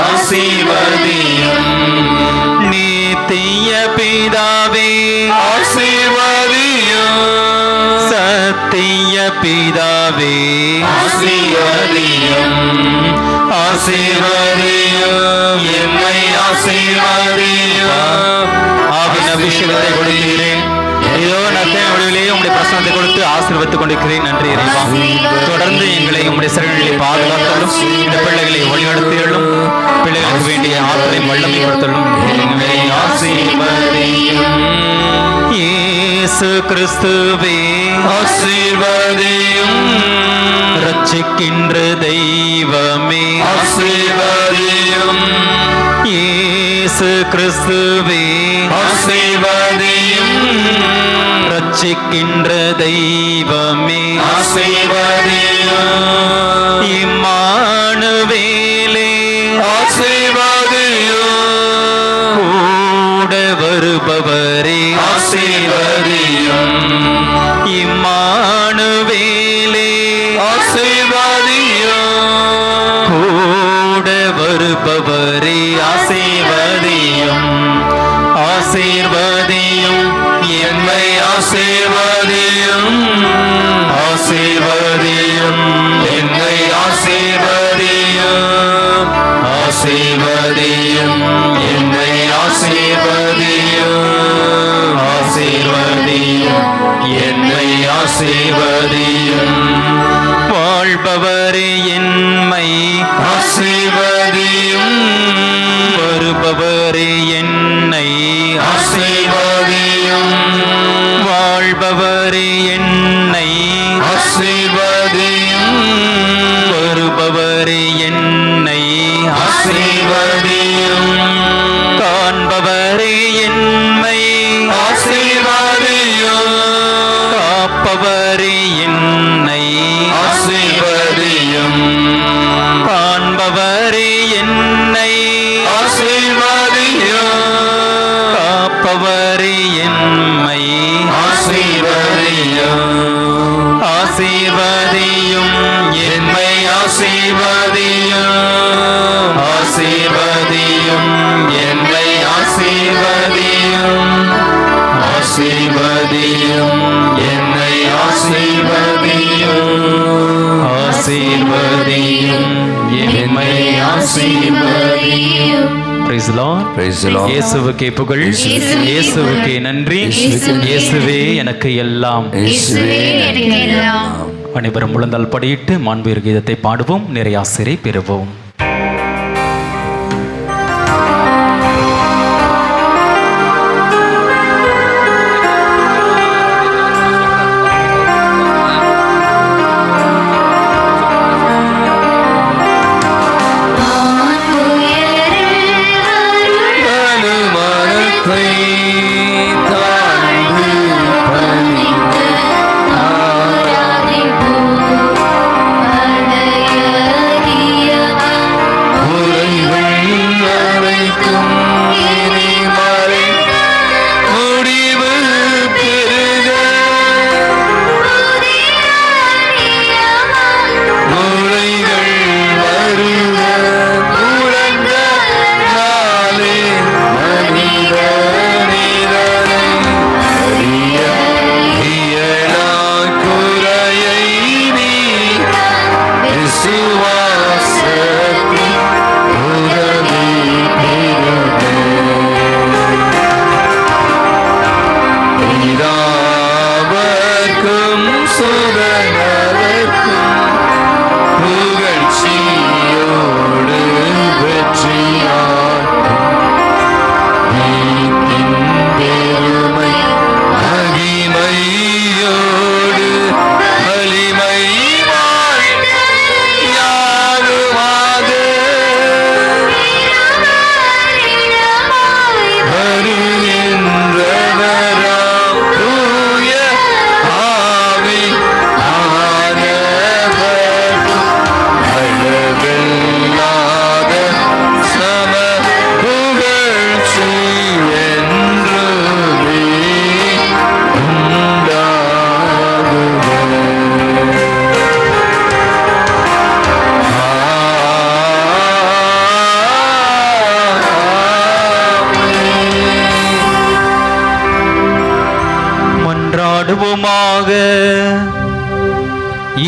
ஆசீர்வதியும்.
நீத்திய பிதாவே
ஆசீர்வதியும்.
சத்திய பிதாவே
ஆசீர்வதியும். ஆசீர்வதியும் என்னை ஆசீர்வதியும்.
ஆவின் அபிஷேகத்தை கொடுக்கிறேன். இதோ நத்தை ஒளிவிலே உங்களுடைய பிரசனத்தை கொடுத்து ஆசீர்வதித்துக் கொண்டிருக்கிறேன். நன்றி இறைவா. தொடர்ந்து எங்களை உங்களுடைய சரணிகளை பாதுகாத்தலும், இந்த பிள்ளைகளை வழிநடத்தியலும், பிள்ளைகளுக்கு வேண்டிய ஆற்றலை வல்லமை கொடுத்தலும் எங்களை ஆசீர்வதியும். இயேசு கிறிஸ்துவே
ஆசீர்வதியும்.
ரட்சிக்கின்ற தெய்வமே
ஆசீர்வதியும்.
இயேசு கிறிஸ்துவே
ஆசீர்வதியும்.
ரட்சிக்கின்ற தெய்வமே
ஆசீர்வதியும்.
இம்மானுவேலே
ஆசீர்வதியும்.
கூட வருபவரே
ஆசீர்வதியும்.
இம்மானுவேலே
ஆசீர்வதியும்.
கூட வருபவரே ஆசீர்வதியும். ஆசீர்வதியும்
என்னை ஆசீர்வதியும். ஆசீர்வதியும் என்னை ஆசீர்வதியும். ஆசீர்வதியும் என்னை ஆசீர்வதியும். ஆசீர்வதியும் என்னை ஆசீர்வதியும்.
வாழ்பவரே என்மை
ஆசீர்வதியும்.
வருபவரே என்னை
ஆசீர்வதியும்.
வாழ்பவரே என்னை
ஆசீர்வதியும்.
வருபவரே என்னை
ஆசீர்வதியும்.
காண்பவரே என்னை
ஆசீர்வதியும்.
காப்பவரே என்னை
ஆசீர்வதியும்.
காண்பவரே என்னை
ஆசீர்வதியும்.
காப்பவரே என்னை
ஆசீர்வதியும்.
ஆசீர்வதியும்
என்னை ஆசீர்வதியும். ஆசீர்வதியும் என்னை ஆசீர்வதியும். ஆசீர்வதியும் என்னை ஆசீர்வதியும். ஆசீர்வதியும் என்னை ஆசீர்வதியும்.
Praise the Lord.
Praise the Lord.
இயேசுவுக்கே புகழ், இயேசுவுக்கே நன்றி. இயேசுவே எனக்கு எல்லாம்.
இயேசுவே எனக்கு எல்லாம்.
அனைவரும் முழந்தால் படியிட்டு மாண்புயர் கீதத்தை பாடுவோம், நிறையாசிரை பெறுவோம்.
ஆராதிப்போம். அடைய
ஜெபிப்போமாக.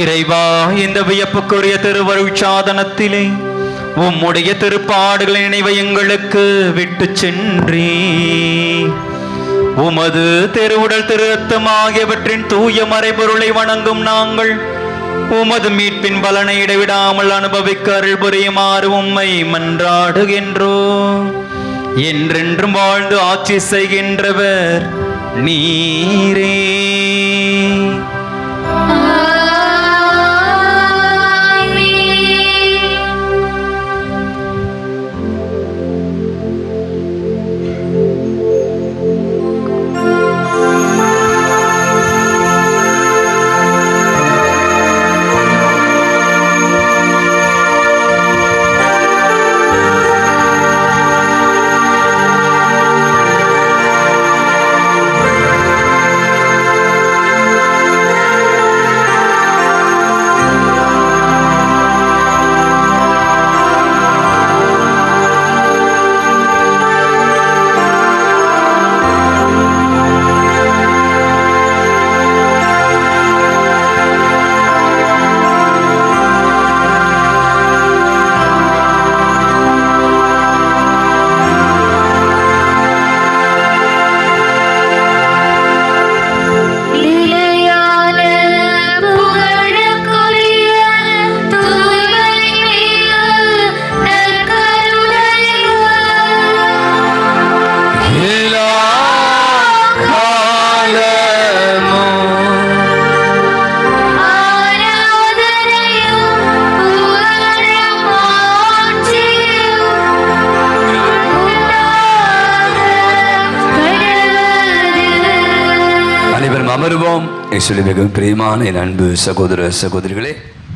இறைவா, இந்த வியப்புக்குரிய திருவருட் சாதனத்திலே உம்முடைய திருப்பாடுகளை நினைவை எங்களுக்கு விட்டு சென்றீ. உமது திருவுடல் திரு ரத்தம் ஆகியவற்றின் தூய மறைபொருளை வணங்கும் நாங்கள் உமது மீட்பின் பலனை இடைவிடாமல் அனுபவிக்க அருள் புரியுமாறு உம்மை மன்றாடுகின்றோம். என்றென்றும் வாழ்ந்து ஆட்சி செய்கின்றவர் நீரே.
அமருவோம். இயேசுவிலே மிகவும் பிரியமான என் அன்பு சகோதர சகோதரிகளே,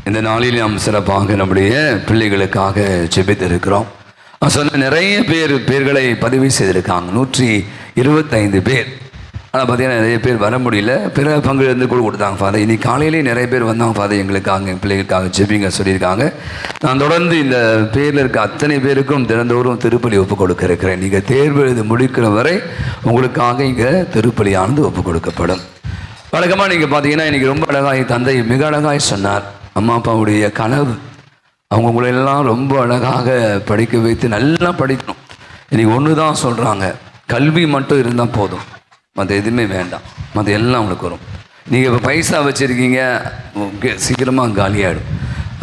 இந்த நாளில் நாம் சிறப்பாக நம்முடைய பிள்ளைகளுக்காக ஜெபித்திருக்கிறோம். சொன்ன நிறைய பேர்களை பதிவு செய்திருக்காங்க, 125 பேர். ஆனால் பார்த்தீங்கன்னா நிறைய பேர் வர முடியல, பிற பங்குலேருந்து கூட கொடுத்தாங்க ஃபாதர். இன்னைக்கு காலையிலேயே நிறைய பேர் வந்தாங்க ஃபாதர், எங்களுக்காக எங்கள் பிள்ளைகளுக்காக ஜெபிங்க சொல்லியிருக்காங்க. நான் தொடர்ந்து இந்த பேரில் இருக்க அத்தனை பேருக்கும் தினந்தோறும் திருப்பலி ஒப்புக் கொடுக்க இருக்கிறேன். நீங்கள் தேர்வு எழுதி முடிக்கிற வரை உங்களுக்காக இங்கே திருப்பலியானது ஒப்புக் கொடுக்கப்படும். வழக்கமாக நீங்கள் பார்த்தீங்கன்னா இன்றைக்கி ரொம்ப அழகாய் தந்தை மிக அழகாய் சொன்னார். அம்மா அப்பாவுடைய கனவு அவங்க உங்களெல்லாம் ரொம்ப அழகாக படிக்க வைத்து நல்லா படிக்கணும். இன்றைக்கி ஒன்று தான் சொல்கிறாங்க, கல்வி மட்டும் இருந்தால் போதும், மற்ற எதுவுமே வேண்டாம், மற்ற எல்லாம் உங்களுக்கு வரும். நீங்கள் இப்போ பைசா வச்சுருக்கீங்க, சீக்கிரமாக காலியாகிடும்.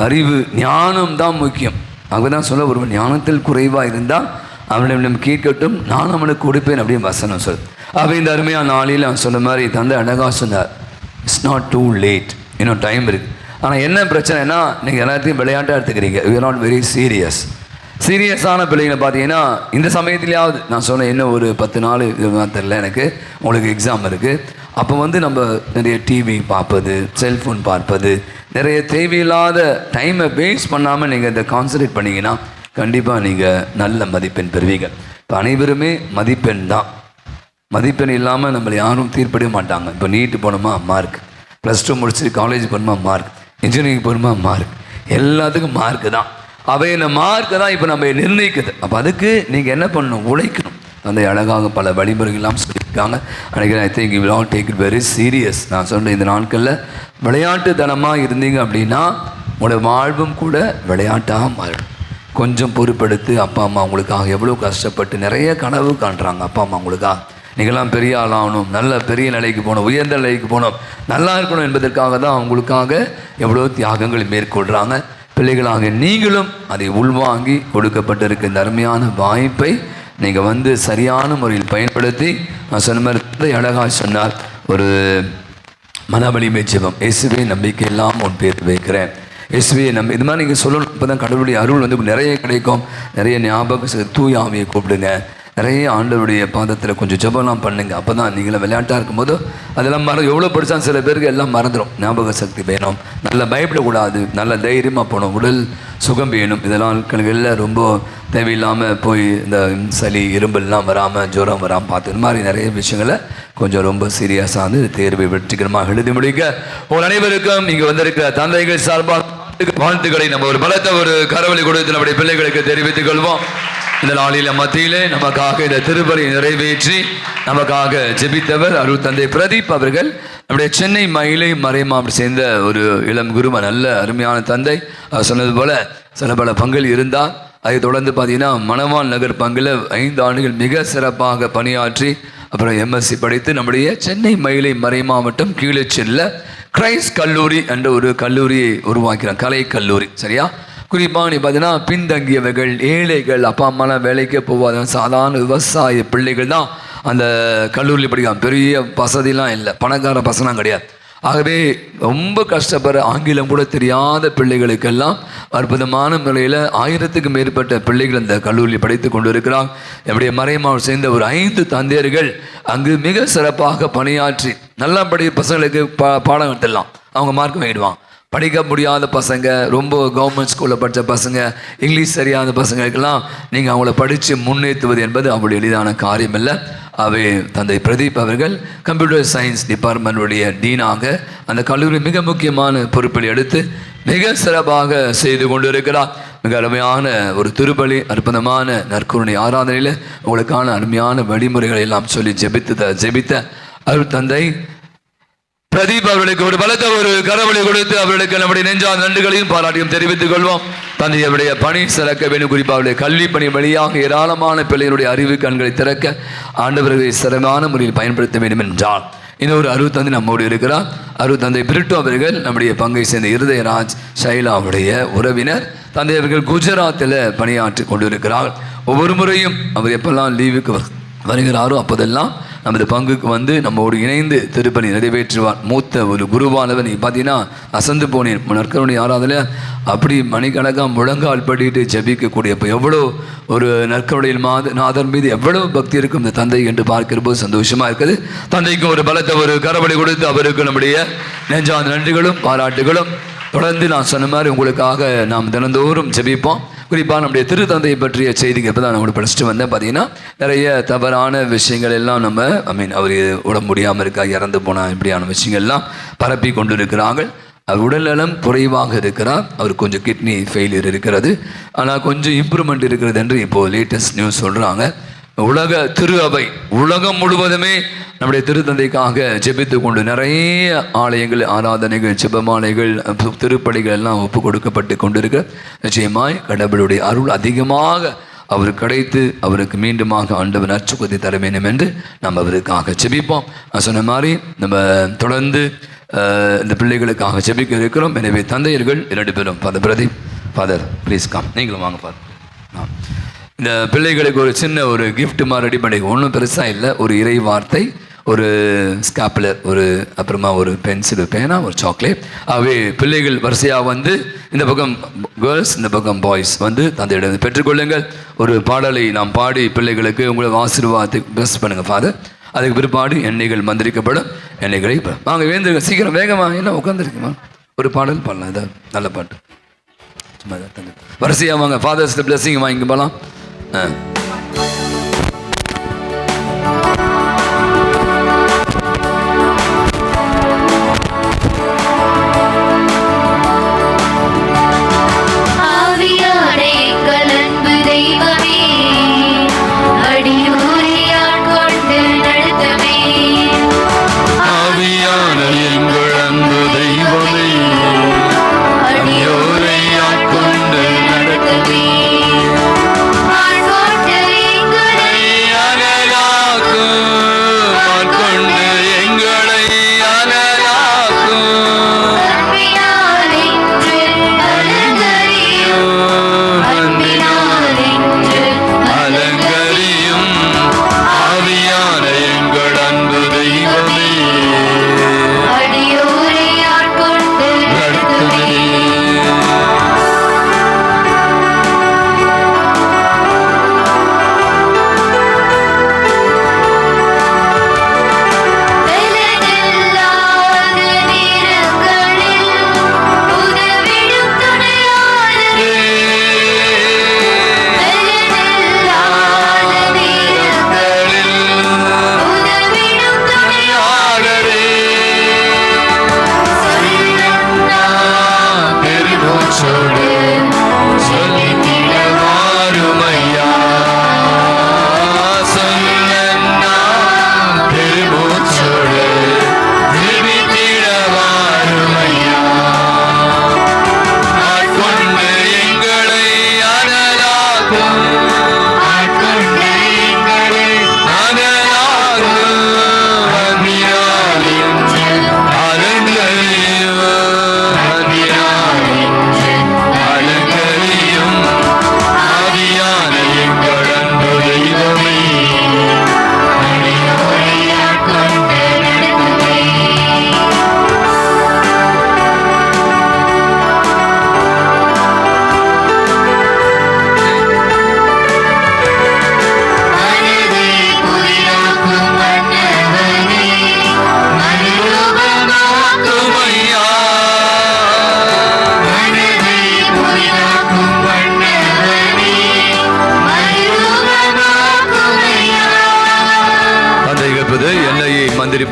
அறிவு ஞானம் தான் முக்கியம். அவங்க தான் சொல்ல ஒருவன் ஞானத்தில் குறைவாக இருந்தால் அவனிடம் கேட்கட்டும், நான் அவனுக்கு கொடுப்பேன் அப்படின்னு வசனம் சொல். அப்போ இந்த அருமையான நாளில் அவன் சொன்ன மாதிரி தந்தை அழகாக சொன்னார், இட்ஸ் நாட் டூ லேட், இன்னும் டைம் இருக்குது. ஆனால் என்ன பிரச்சனைனா நீங்கள் எல்லாத்தையும் விளையாட்டாக எடுத்துக்கிறீங்க. யூ ஆர் நாட் வெரி சீரியஸான பிள்ளைங்களை பார்த்தீங்கன்னா இந்த சமயத்துலையாவது நான் சொன்னேன், இன்னும் ஒரு 10 நாள் இதுதான் தெரில எனக்கு, உங்களுக்கு எக்ஸாம் இருக்குது. அப்போ நம்ம நிறைய டிவி பார்ப்பது, செல்ஃபோன் பார்ப்பது, நிறைய தேவையில்லாத டைமை வேஸ்ட் பண்ணாமல் நீங்கள் இதை கான்சன்ட்ரேட் பண்ணிங்கன்னா கண்டிப்பாக நீங்கள் நல்ல மதிப்பெண் பெறுவீங்க. இப்போ அனைவருமே மதிப்பெண் தான். மதிப்பெண் இல்லாமல் நம்மளை யாரும் தீர்ப்படைய மாட்டாங்க. இப்போ நீட்டு போகணுமா மார்க், +2 முடிச்சு காலேஜ் போகணுமா மார்க், இன்ஜினியரிங் போகணுமா மார்க், எல்லாத்துக்கும் மார்க்கு தான். அவை இந்த மார்க்கு தான் இப்போ நம்ம நிர்ணயிக்குது. அப்போ அதுக்கு நீங்கள் என்ன பண்ணணும், உழைக்கணும். அந்த அழகாக பல வழிமுறைகள்லாம் சொல்லியிருக்காங்க. நினைக்கிறேன் I think you will all take it very serious. நான் சொல்கிறேன், இந்த நாட்களில் விளையாட்டுத்தனமாக இருந்தீங்க அப்படின்னா உங்களோட வாழ்வும் கூட விளையாட்டாக மாறிடும். கொஞ்சம் பொறுப்பெடுத்து அப்பா அம்மா உங்களுக்காக எவ்வளோ கஷ்டப்பட்டு நிறைய கனவு காண்றாங்க. அப்பா அம்மா உங்களுக்காக நீங்களாம் பெரிய ஆளாகணும், நல்ல பெரிய நிலைக்கு போகணும், உயர்ந்த நிலைக்கு போகணும், நல்லா இருக்கணும் என்பதற்காக தான் அவங்களுக்காக எவ்வளோ தியாகங்களை மேற்கொள்கிறாங்க. பிள்ளைகளாக நீங்களும் அதை உள்வாங்கி கொடுக்கப்பட்டிருக்க இந்த அருமையான வாய்ப்பை நீங்கள் சரியான முறையில் பயன்படுத்தி, நான் சொன்ன மாதிரி அழகாக சொன்னார், ஒரு மனவலிமை ஜெபம், இயேசுவே நம்பிக்கை எல்லாம் உன் பேர் வைக்கிறேன், இயேசுவே நம்பி, இது மாதிரி நீங்கள் சொல்லணும். இப்போ தான் கடவுளுடைய அருள் நிறைய கிடைக்கும். நிறைய ஞாபகம் தூய ஆவியை கூப்பிடுங்க, நிறைய ஆண்டவருடைய பாதத்தில் கொஞ்சம் ஜெபம்லாம் பண்ணுங்க. அப்போ தான் நீங்களும் விளையாட்டாக இருக்கும்போது அதெல்லாம் எவ்வளோ படித்தா சில பேருக்கு எல்லாம் மறந்துடும். ஞாபக சக்தி வேணும், நல்லா பயப்படக்கூடாது, நல்ல தைரியமாக போகணும், உடல் சுகம் வேணும். இதெல்லாம் எல்லாம் ரொம்ப தேவையில்லாமல் போய் இந்த சளி இரும்பெல்லாம் வராமல் ஜுரம் வராமல் பார்த்து இந்த மாதிரி நிறைய விஷயங்களை கொஞ்சம் ரொம்ப சீரியஸாக தேர்வை வெற்றிகரமாக எழுதி முடிக்க உங்கள் அனைவருக்கும் இங்கே வந்திருக்கிற தந்தைகள் சார்பாக வாழ்த்துக்களை நம்ம ஒரு பலத்த ஒரு கரவொலி கொடுத்து நம்முடைய பிள்ளைகளுக்கு தெரிவித்துக் கொள்வோம். இந்த நாளில மத்தியிலே நமக்காக இந்த திருப்பலி நிறைவேற்றி நமக்காக ஜெபித்தவர் அருள் தந்தை பிரதீப் அவர்கள். நம்முடைய சென்னை மயிலை மறைமாவட்டம் சேர்ந்த ஒரு இளம் குரும, நல்ல அருமையான தந்தை. அவர் சொன்னது போல சில பல பங்கில் இருந்தார். அதை தொடர்ந்து பார்த்தீங்கன்னா மணவாள் நகர் பங்கில் 5 ஆண்டுகள் மிக சிறப்பாக பணியாற்றி அப்புறம் MSc படித்து நம்முடைய சென்னை மயிலை மறைமாவட்டம் கீழச்செல்ல கிரைஸ்ட் கல்லூரி என்ற ஒரு கல்லூரியை உருவாக்கிறார், கலை கல்லூரி. சரியா? குறிப்பாக நீ பார்த்தீங்கன்னா பின்தங்கியவர்கள், ஏழைகள், அப்பா அம்மாலாம் வேலைக்கே போவாத சாதாரண விவசாய பிள்ளைகள் தான் அந்த கல்லூரியில் படிக்கலாம். பெரிய வசதிலாம் இல்லை, பணக்கார பசங்களாம் கிடையாது. ஆகவே ரொம்ப கஷ்டப்படுற, ஆங்கிலம் கூட தெரியாத பிள்ளைகளுக்கெல்லாம் அற்புதமான முறையில் 1000க்கும் மேற்பட்ட பிள்ளைகள் இந்த கல்லூரியில் படித்து கொண்டு இருக்கிறார். என்னுடைய மறைமாவட்டம் சேர்ந்த ஒரு 5 தந்தையர்கள் அங்கு மிக சிறப்பாக பணியாற்றி நல்லபடி பசங்களுக்கு பாடம் எடுத்துடலாம், அவங்க மார்க் வாங்கிடுவாங்க. படிக்க முடியாத பசங்க, ரொம்ப கவர்மெண்ட் ஸ்கூலில் படித்த பசங்க, இங்கிலீஷ் சரியாத பசங்களுக்கெல்லாம் நீங்கள் அவங்கள படித்து முன்னேற்றுவது என்பது அவ்வளோ எளிதான காரியம் இல்லை. அவை தந்தை பிரதீப் அவர்கள் கம்ப்யூட்டர் சயின்ஸ் டிபார்ட்மெண்ட்டுடைய டீனாக அந்த கல்லூரி மிக முக்கியமான பொறுப்பில் எடுத்து மிக சிறப்பாக செய்து கொண்டு இருக்கிறார். மிக அருமையான ஒரு திருப்பலி, அற்புதமான நற்கருணை ஆராதனையில் உங்களுக்கான அருமையான வழிமுறைகளை எல்லாம் சொல்லி ஜெபித்த அருள் தந்தை பிரதீப் அவர்களுக்கு ஒரு பலத்த ஒரு கரவழி கொடுத்து அவர்களுக்கு நம்முடைய நெஞ்சார்ந்த நன்றிகளையும் பாராட்டியும் தெரிவித்துக் கொள்வோம். தந்தையுடைய பணி சிறக்க வேண்டும், குறிப்பாக அவருடைய கல்வி பணி வழியாக ஏராளமான பிள்ளைகளுடைய அறிவு கண்களை திறக்க ஆண்டவர்களை சிறப்பான முறையில் பயன்படுத்த வேண்டும் என்றால் இன்னொரு அருள் தந்தை நம்மோடு இருக்கிறார். அருள் தந்தை பிரிட்டோ அவர்கள் நம்முடைய பங்கை சேர்ந்த இருதயராஜ் ஷைலாவுடைய உறவினர். தந்தை அவர்கள் குஜராத்தில் பணியாற்றி கொண்டிருக்கிறார். ஒவ்வொரு முறையும் அவர் எப்பெல்லாம் லீவுக்கு வருகிறாரோ அப்போதெல்லாம் நமது பங்குக்கு வந்து நம்மோடு இணைந்து திருப்பலி நிறைவேற்றுவார். மூத்த ஒரு குருவானவன் பார்த்தீங்கன்னா அசந்து போனேன். நற்கருணை ஆராதனை அப்படி மணிக்கணக்காக முழங்கால் படிட்டு ஜபிக்கக்கூடிய, இப்போ எவ்வளோ ஒரு நற்கருணையில் நாதர் மீது எவ்வளோ பக்தி இருக்கும் இந்த தந்தை என்று பார்க்கிற போது சந்தோஷமாக இருக்குது. தந்தைக்கு ஒரு பலத்த ஒரு கரவழி கொடுத்து அவருக்கு நம்முடைய நெஞ்சார்ந்த நன்றிகளும் பாராட்டுகளும். தொடர்ந்து நான் சொன்ன மாதிரி உங்களுக்காக நாம் தினந்தோறும் ஜெபிப்போம். குறிப்பாக நம்முடைய திருத்தந்தையை பற்றிய செய்திக்கு இப்போ தான் நான் படிச்சுட்டு வந்தேன். பார்த்தீங்கன்னா நிறைய தவறான விஷயங்கள் எல்லாம் நம்ம அவர் உடம்பு முடியாமல் இருக்கா, இறந்து போனால் இப்படியான விஷயங்கள்லாம் பரப்பி கொண்டு இருக்கிறார்கள். அவர் உடல்நலம் குறைவாக இருக்கிறார். அவர் கொஞ்சம் கிட்னி ஃபெயிலியர் இருக்கிறது, ஆனால் கொஞ்சம் இம்ப்ரூவ்மெண்ட் இருக்கிறது என்று இப்போது லேட்டஸ்ட் நியூஸ் சொல்கிறாங்க. உலக திரு அவை உலகம் முழுவதுமே நம்முடைய திருத்தந்தைக்காக ஜெபித்து கொண்டு நிறைய ஆலயங்கள், ஆராதனைகள், ஜெபமாலைகள், திருப்பலிகள் எல்லாம் ஒப்பு கொடுக்கப்பட்டு கொண்டிருக்க நிச்சயமாய் கடவுளுடைய அருள் அதிகமாக அவர் கிடைத்து அவருக்கு மீண்டுமாக ஆண்டவர் நற்சுகத்தை தர வேண்டும் என்று நம்ம அவருக்காக ஜெபிப்போம். நான் சொன்ன மாதிரி நம்ம தொடர்ந்து இந்த பிள்ளைகளுக்காக ஜெபிக்க இருக்கிறோம். எனவே தந்தையர்கள் 2 பேரும், father Pradeep, father please come, நீங்களும் வாங்க ஃபாதர். இந்த பிள்ளைகளுக்கு ஒரு சின்ன ஒரு கிஃப்ட் மாதிரி ரெடி பண்ணி, ஒன்றும் பெருசாக இல்லை, ஒரு இறை வார்த்தை, ஒரு ஸ்காப்புலர், ஒரு அப்புறமா ஒரு பென்சில், பேனா, ஒரு சாக்லேட். ஆகவே பிள்ளைகள் வரிசையாக வந்து இந்த பக்கம் கேர்ள்ஸ், இந்த பக்கம் பாய்ஸ் வந்து தந்தையிடம் பெற்றுக்கொள்ளுங்கள். ஒரு பாடலை நாம் பாடி பிள்ளைகளுக்கு உங்களை ஆசீர்வாதத்தை பெஸ்ட் பண்ணுங்கள் ஃபாதர். அதுக்கு பிற்பாடு எண்ணெய்கள் மந்திரிக்கப்படும். எண்ணெய்களை வாங்க வேந்துருங்க, சீக்கிரம் வேகமாக, என்ன உட்காந்துருக்குமா, ஒரு பாடல் பாடலாம், இதான் நல்ல பாட்டு. சும்மா தந்தை வரிசையாக வாங்க, ஃபாதர்ஸ் பிளஸிங் வாங்கிக்க போகலாம்.
ஆட்கொண்டு நடத்தவே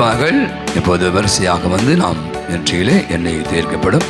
இருப்பார்கள். இப்போது வரிசையாக வந்து நாம் நெற்றியிலே எண்ணெய் தேய்க்கப்படும்.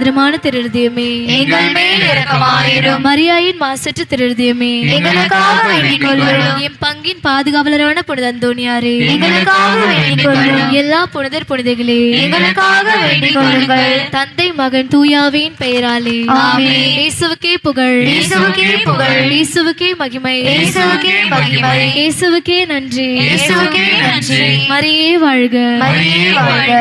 மாதரமான திருஹிருதயமே,
எங்கள் மேல் இரக்கமாயிரும்.
மரியாயின் மாசற்ற திருஹிருதயமே,
எங்களுக்காக வேண்டிக் கொள்ளும்.
என் பங்கின் பாதுகாவலரான புனித அந்தோணியாரே,
எங்களுக்காக வேண்டிக் கொள்ளும்.
எல்லா புனிதர் புனிதைகளே,
எங்களுக்காக வேண்டிக் கொள்ளுங்கள்.
தந்தை மகன் தூயாவின் பெயராலே
ஆமென்.
இயேசுவுக்கே புகழ்,
இயேசுவுக்கே புகழ்.
இயேசுவுக்கே மகிமை,
இயேசுவுக்கே மகிமை.
இயேசுவுக்கே நன்றி,
இயேசுவுக்கே நன்றி.
மரியே வாழ்க,
மரியே வாழ்க.